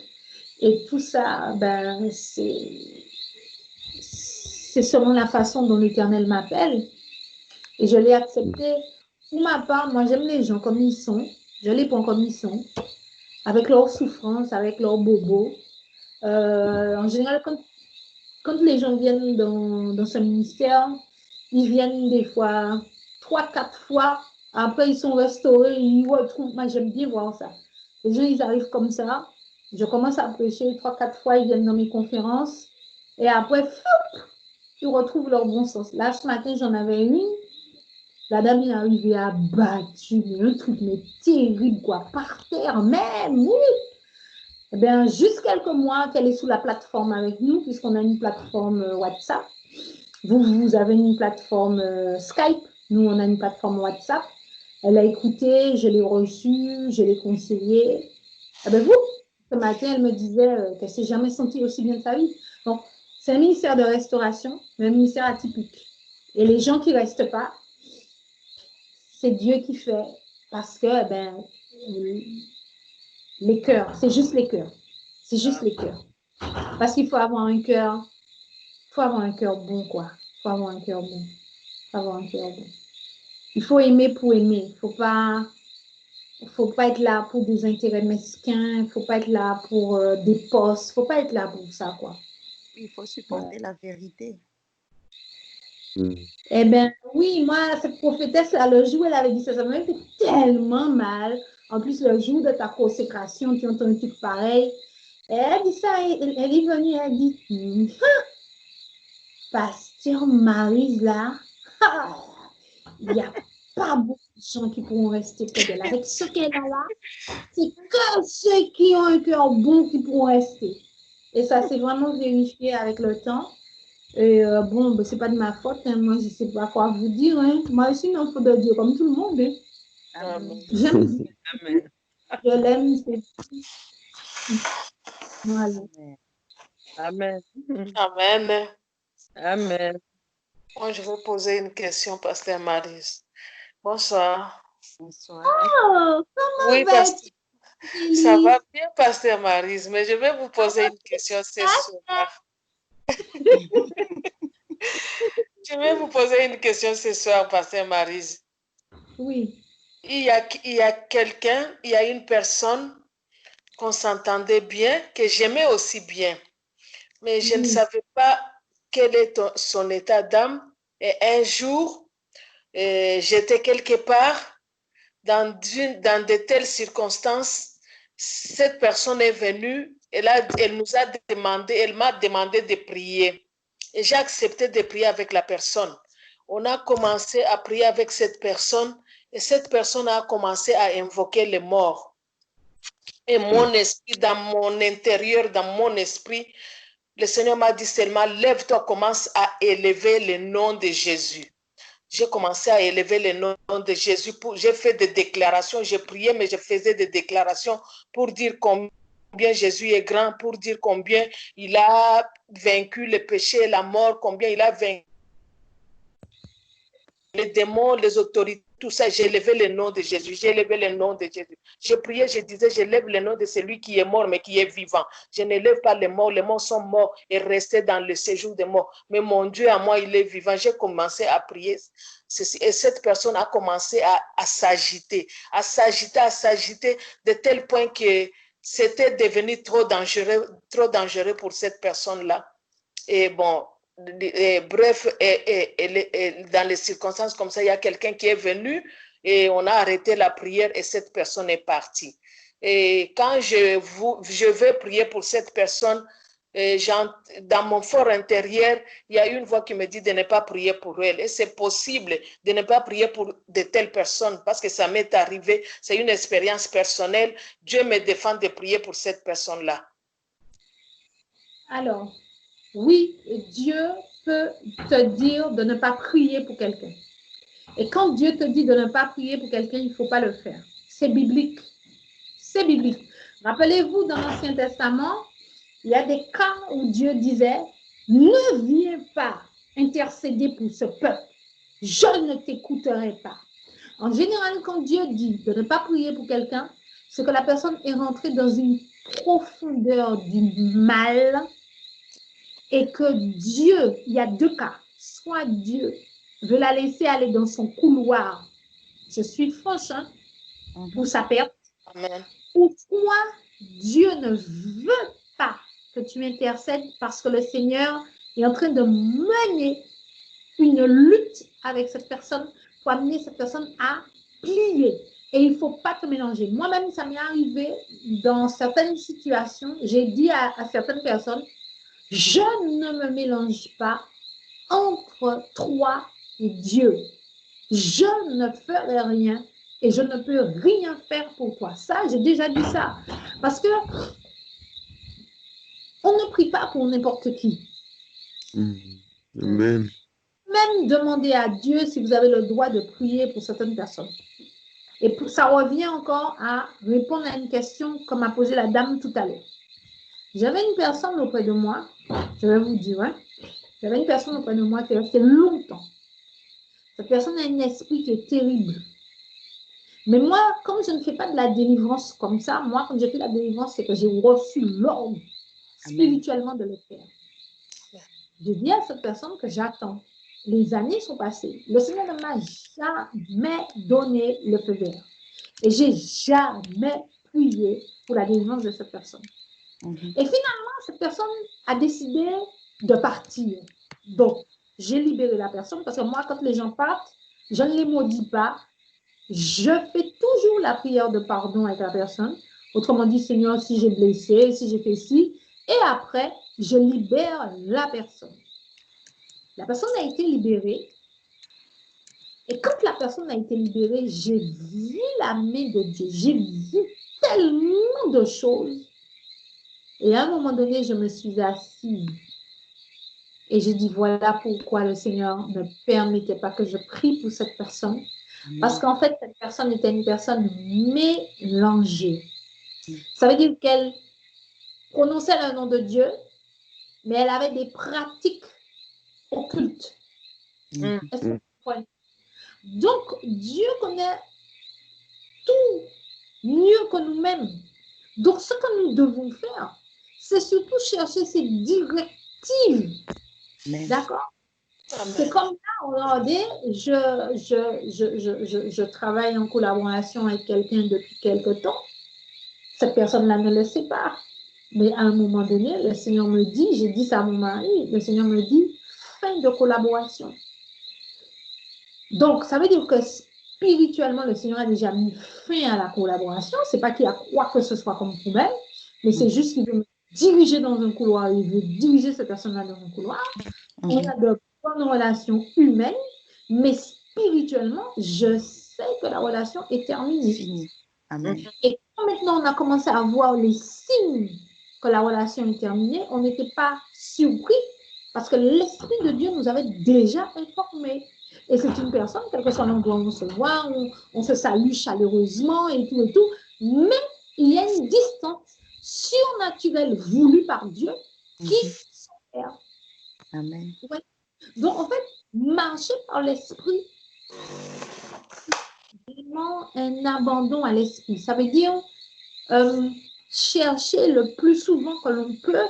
Et tout ça, ben, c'est selon la façon dont l'Éternel m'appelle. Et je l'ai accepté. Pour ma part, moi, j'aime les gens comme ils sont. Je les prends comme ils sont, avec leurs souffrances, avec leurs bobos. En général, quand les gens viennent dans ce ministère, ils viennent des fois 3-4 fois. Après, ils sont restaurés, ils retrouvent. Moi, j'aime bien voir ça. Les gens, ils arrivent comme ça. Je commence à prêcher 3-4 fois, ils viennent dans mes conférences. Et après, ils retrouvent leur bon sens. Là, ce matin, j'en avais une. La dame est arrivée à battre, mais un truc mais terrible, quoi, par terre même, oui. Eh bien, juste quelques mois qu'elle est sous la plateforme avec nous, puisqu'on a une plateforme WhatsApp. Vous avez une plateforme Skype. Nous, on a une plateforme WhatsApp. Elle a écouté, je l'ai reçue, je l'ai conseillée. Eh bien, vous, ce matin, elle me disait qu'elle ne s'est jamais sentie aussi bien de sa vie. Donc, c'est un ministère de restauration, mais un ministère atypique. Et les gens qui ne restent pas, c'est Dieu qui fait. Parce que, ben, les cœurs, c'est juste les cœurs. C'est juste les cœurs. Parce qu'il faut avoir un cœur, bon, quoi. Il faut avoir un cœur bon. Il faut aimer pour aimer. Il ne faut pas être là pour des intérêts mesquins. Il ne faut pas être là pour des postes. Il ne faut pas être là pour ça, quoi. Il faut supporter la vérité. Eh bien, oui, moi, cette prophétesse, là, le jour, elle avait dit ça, ça m'a fait tellement mal. En plus, le jour de ta consécration, tu entends un truc pareil. Et elle a dit ça, elle est venue, elle a dit, Pasteur Maryse, là, il n'y a pas beaucoup de gens qui pourront rester près d'elle. Avec ce qu'elle a là, c'est que ceux qui ont un cœur bon qui pourront rester. Et ça s'est vraiment vérifié avec le temps. Et bon, ben, c'est pas de ma faute, hein. Moi, je sais pas quoi vous dire, hein. Moi aussi, il en faut de Dieu comme tout le monde, hein. J'aime Dieu. Je l'aime, c'est voilà. Amen. Amen. Amen. Moi, je vais poser une question, Pasteur Maryse. Bonsoir. Bonsoir. Oh, comment Oui, vas-tu? ça va bien, Pasteur Maryse, mais je vais vous poser une question ce soir. Je vais vous poser une question ce soir, Pasteur Maryse. Oui. Il y a quelqu'un, il y a une personne qu'on s'entendait bien, que j'aimais aussi bien, mais je ne savais pas quel est son état d'âme. Et un jour, j'étais quelque part dans de telles circonstances. Cette personne est venue et là, elle m'a demandé de prier. Et j'ai accepté de prier avec la personne. On a commencé à prier avec cette personne et cette personne a commencé à invoquer les morts. Et mon esprit, dans mon intérieur, dans mon esprit, le Seigneur m'a dit seulement, lève-toi, commence à élever le nom de Jésus. J'ai commencé à élever le nom de Jésus. J'ai fait des déclarations, j'ai prié, mais je faisais des déclarations pour dire combien Jésus est grand, pour dire combien il a vaincu le péché et la mort, combien il a vaincu les démons, les autorités, tout ça. J'ai élevé le nom de Jésus, j'ai élevé le nom de Jésus. Je priais, je disais, j'élève le nom de celui qui est mort, mais qui est vivant. Je n'élève pas les morts sont morts et restés dans le séjour des morts. Mais mon Dieu, à moi, il est vivant. J'ai commencé à prier. Et cette personne a commencé à s'agiter de tel point que c'était devenu trop dangereux pour cette personne-là. Et bon, bref, dans les circonstances comme ça, il y a quelqu'un qui est venu et on a arrêté la prière et cette personne est partie. Et quand je vais prier pour cette personne, dans mon fort intérieur, il y a une voix qui me dit de ne pas prier pour elle. Et c'est possible de ne pas prier pour de telles personnes parce que ça m'est arrivé. C'est une expérience personnelle. Dieu me défend de prier pour cette personne-là. Alors, oui, Dieu peut te dire de ne pas prier pour quelqu'un. Et quand Dieu te dit de ne pas prier pour quelqu'un, il ne faut pas le faire. C'est biblique. C'est biblique. Rappelez-vous, dans l'Ancien Testament, il y a des cas où Dieu disait, ne viens pas intercéder pour ce peuple. je ne t'écouterai pas. En général, quand Dieu dit de ne pas prier pour quelqu'un, c'est que la personne est rentrée dans une profondeur du mal et que Dieu, il y a deux cas, soit Dieu veut la laisser aller dans son couloir, je suis franche, hein, pour sa perte, Amen. ou soit Dieu ne veut pas que tu intercèdes parce que le Seigneur est en train de mener une lutte avec cette personne pour amener cette personne à plier. Et il ne faut pas te mélanger. Moi-même, ça m'est arrivé dans certaines situations. J'ai dit à certaines personnes, je ne me mélange pas entre toi et Dieu. Je ne ferai rien et je ne peux rien faire pour toi. Ça, j'ai déjà dit ça. Parce que on ne prie pas pour n'importe qui. Amen. Même demander à Dieu si vous avez le droit de prier pour certaines personnes. Et ça revient encore à répondre à une question comme a posé la dame tout à l'heure. J'avais une personne auprès de moi, je vais vous dire, hein, j'avais une personne auprès de moi qui est restée longtemps. Cette personne a un esprit qui est terrible. Mais moi, comme je ne fais pas de la délivrance comme ça, moi, quand j'ai fait la délivrance, c'est que j'ai reçu l'ordre spirituellement de le faire. Je dis à cette personne que j'attends. Les années sont passées. Le Seigneur ne m'a jamais donné le feu vert. Et je n'ai jamais prié pour la délivrance de cette personne. Et finalement, cette personne a décidé de partir. Donc, j'ai libéré la personne parce que moi, quand les gens partent, je ne les maudis pas. Je fais toujours la prière de pardon avec la personne. Autrement dit, Seigneur, si j'ai blessé, si j'ai fait ci. Et après, je libère la personne. La personne a été libérée. Et quand la personne a été libérée, j'ai vu la main de Dieu. J'ai vu tellement de choses. Et à un moment donné, je me suis assise. Et je dis, voilà pourquoi le Seigneur ne permettait pas que je prie pour cette personne. Parce qu'en fait, cette personne était une personne mélangée. Ça veut dire qu'elle prononçait le nom de Dieu, mais elle avait des pratiques occultes. Est-ce que vous comprenez? Donc, Dieu connaît tout mieux que nous-mêmes. Donc, ce que nous devons faire, c'est surtout chercher ces directives. D'accord? C'est comme là, regardez, je travaille en collaboration avec quelqu'un depuis quelque temps. Cette personne-là ne le sait pas. Mais à un moment donné, le Seigneur me dit, j'ai dit ça à mon mari, le Seigneur me dit, fin de collaboration. Donc, ça veut dire que spirituellement, le Seigneur a déjà mis fin à la collaboration. Ce n'est pas qu'il y a quoi que ce soit comme problème, mais c'est juste qu'il veut me diriger dans un couloir, il veut diriger cette personne-là dans un couloir. On a de bonnes relations humaines, mais spirituellement, je sais que la relation est terminée. Amen. Et quand maintenant on a commencé à voir les signes que la relation est terminée, on n'était pas surpris parce que l'Esprit de Dieu nous avait déjà informés. Et c'est une personne, quel que soit l'endroit où on se voit, on se salue chaleureusement et tout, mais il y a une distance surnaturelle voulue par Dieu qui s'opère. Amen. Ouais. Donc, en fait, marcher par l'Esprit, c'est vraiment un abandon à l'Esprit. Ça veut dire chercher le plus souvent que l'on peut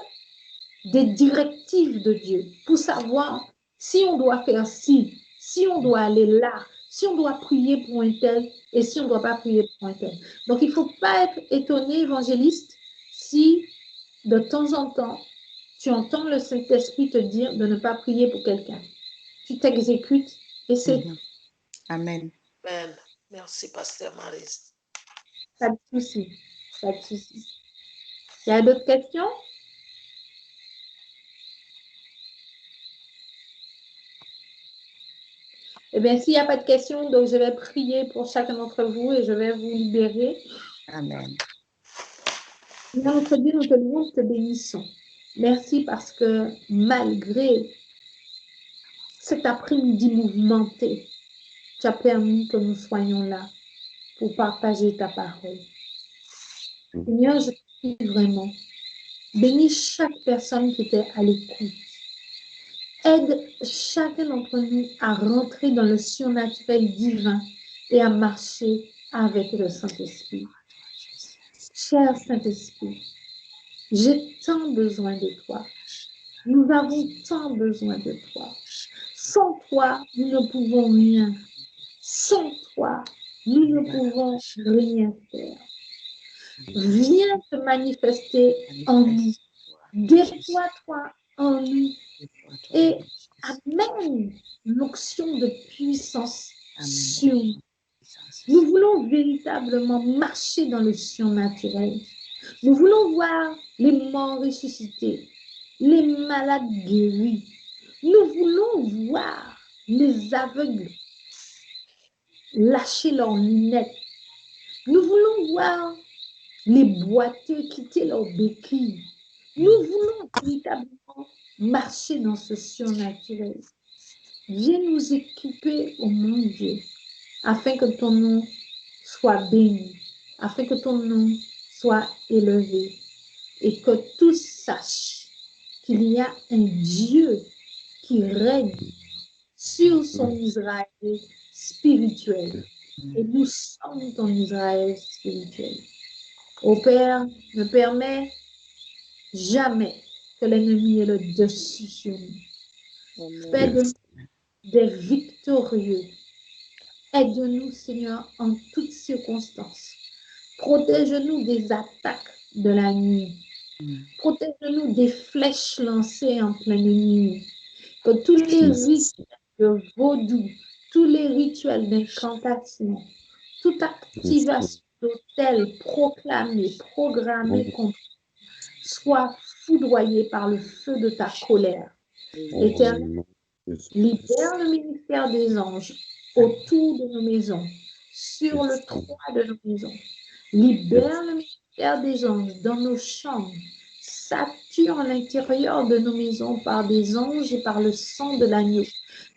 des directives de Dieu pour savoir si on doit faire ci, si on doit aller là, si on doit prier pour un tel et si on ne doit pas prier pour un tel. Donc, il ne faut pas être étonné, évangéliste, si de temps en temps, tu entends le Saint-Esprit te dire de ne pas prier pour quelqu'un. Tu t'exécutes et c'est tout. Amen. Amen. Merci, Pasteur Maryse. Pas de souci. Pas de souci. Il y a d'autres questions? Eh bien, s'il n'y a pas de questions, donc je vais prier pour chacun d'entre vous et je vais vous libérer. Amen. Notre Dieu, nous te louons, nous te bénissons. Merci parce que malgré cet après-midi mouvementé, tu as permis que nous soyons là pour partager ta parole. Seigneur, je te prie vraiment, bénis chaque personne qui était à l'écoute. Aide chacun d'entre nous à rentrer dans le surnaturel divin et à marcher avec le Saint-Esprit. Cher Saint-Esprit, j'ai tant besoin de toi. Nous avons tant besoin de toi. Sans toi, nous ne pouvons rien. Sans toi, nous ne pouvons rien faire. Viens te manifester en nous. Déploie-toi en nous et amène l'onction de puissance sur nous. Nous voulons véritablement marcher dans le surnaturel. Nous voulons voir les morts ressuscités, les malades guéris. Nous voulons voir les aveugles lâcher leurs lunettes. Nous voulons voir les boiteux quitter leurs béquilles. Nous voulons véritablement marcher dans ce surnaturel. Viens nous équiper, oh mon Dieu, afin que ton nom soit béni, afin que ton nom soit élevé et que tous sachent qu'il y a un Dieu qui règne sur son Israël spirituel. Et nous sommes ton Israël spirituel. Ô Père, ne permets jamais que l'ennemi ait le dessus sur nous. Fais de nous des victorieux. Aide-nous, Seigneur, en toutes circonstances. Protège-nous des attaques de la nuit. Protège-nous des flèches lancées en pleine nuit. Que tous les rituels de vaudou, tous les rituels d'incantation, toute activation d'autel proclamée, programmée contre nous, soit foudroyée par le feu de ta colère. Éternel, libère le ministère des anges autour de nos maisons, sur le toit de nos maisons. Libère le ministère des anges dans nos chambres. Sature l'intérieur de nos maisons par des anges et par le sang de l'agneau.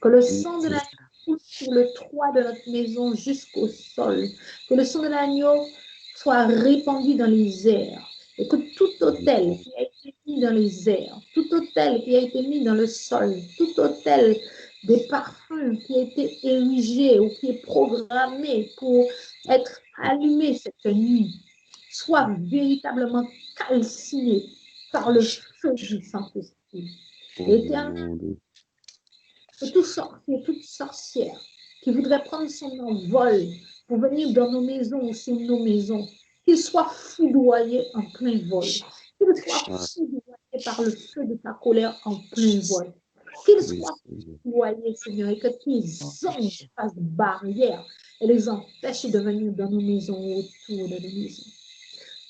Que le sang de l'agneau coule sur le toit de notre maison jusqu'au sol. Que le sang de l'agneau soit répandu dans les airs. Et que tout autel qui a été mis dans les airs, tout autel qui a été mis dans le sol, tout autel des parfums qui a été érigé ou qui est programmé pour être allumé cette nuit, soit véritablement calciné par le feu du Saint-Esprit. Éternel, que tout sorcier, toute sorcière qui voudrait prendre son envol pour venir dans nos maisons ou sur nos maisons, qu'il soit foudroyé en plein vol, qu'il soit foudroyé par le feu de ta colère en plein vol, qu'il soit foudroyé, Seigneur, et que tes anges fassent barrière et les empêchent de venir dans nos maisons ou autour de nos maisons.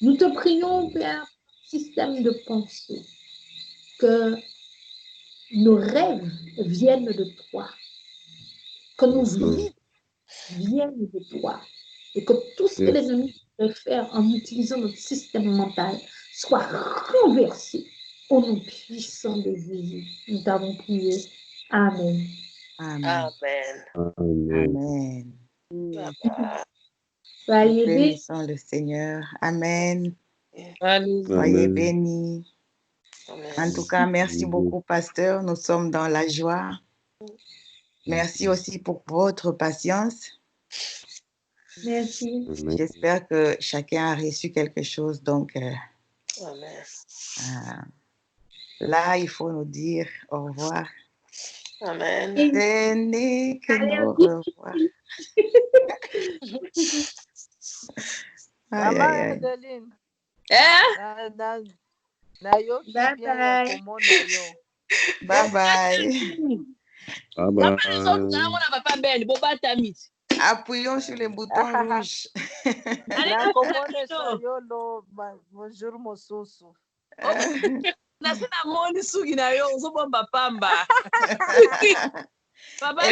Nous te prions, Père, système de pensée, que nos rêves viennent de toi, que nos vies viennent de toi, et que tout ce que l'ennemi veut faire en utilisant notre système mental soit renversé au nom puissant de Jésus. Nous t'avons prié. Amen. Amen. Amen. Amen. Soyez bénis. Bénissons le Seigneur. Amen. Soyez Amen. bénis. En tout cas, merci beaucoup, pasteur. Nous sommes dans la joie. Merci aussi pour votre patience. Merci. J'espère que chacun a reçu quelque chose. Donc, là, il faut nous dire au revoir. Amen. Ce n'est que nous revoir. Aïe, Maman aïe, aïe. Adeline. Bye bye. Bye bye. Bye bye. Appuyons sur le bouton rouge. Bonjour, Mosusu. Nasina moni sugi na yo uzobomba pamba. Baba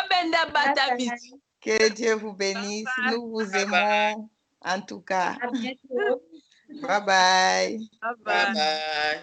benda batamiti. Que Dieu vous bénisse. Nous vous aimons en tout cas. À bientôt. Bye bye. Bye bye.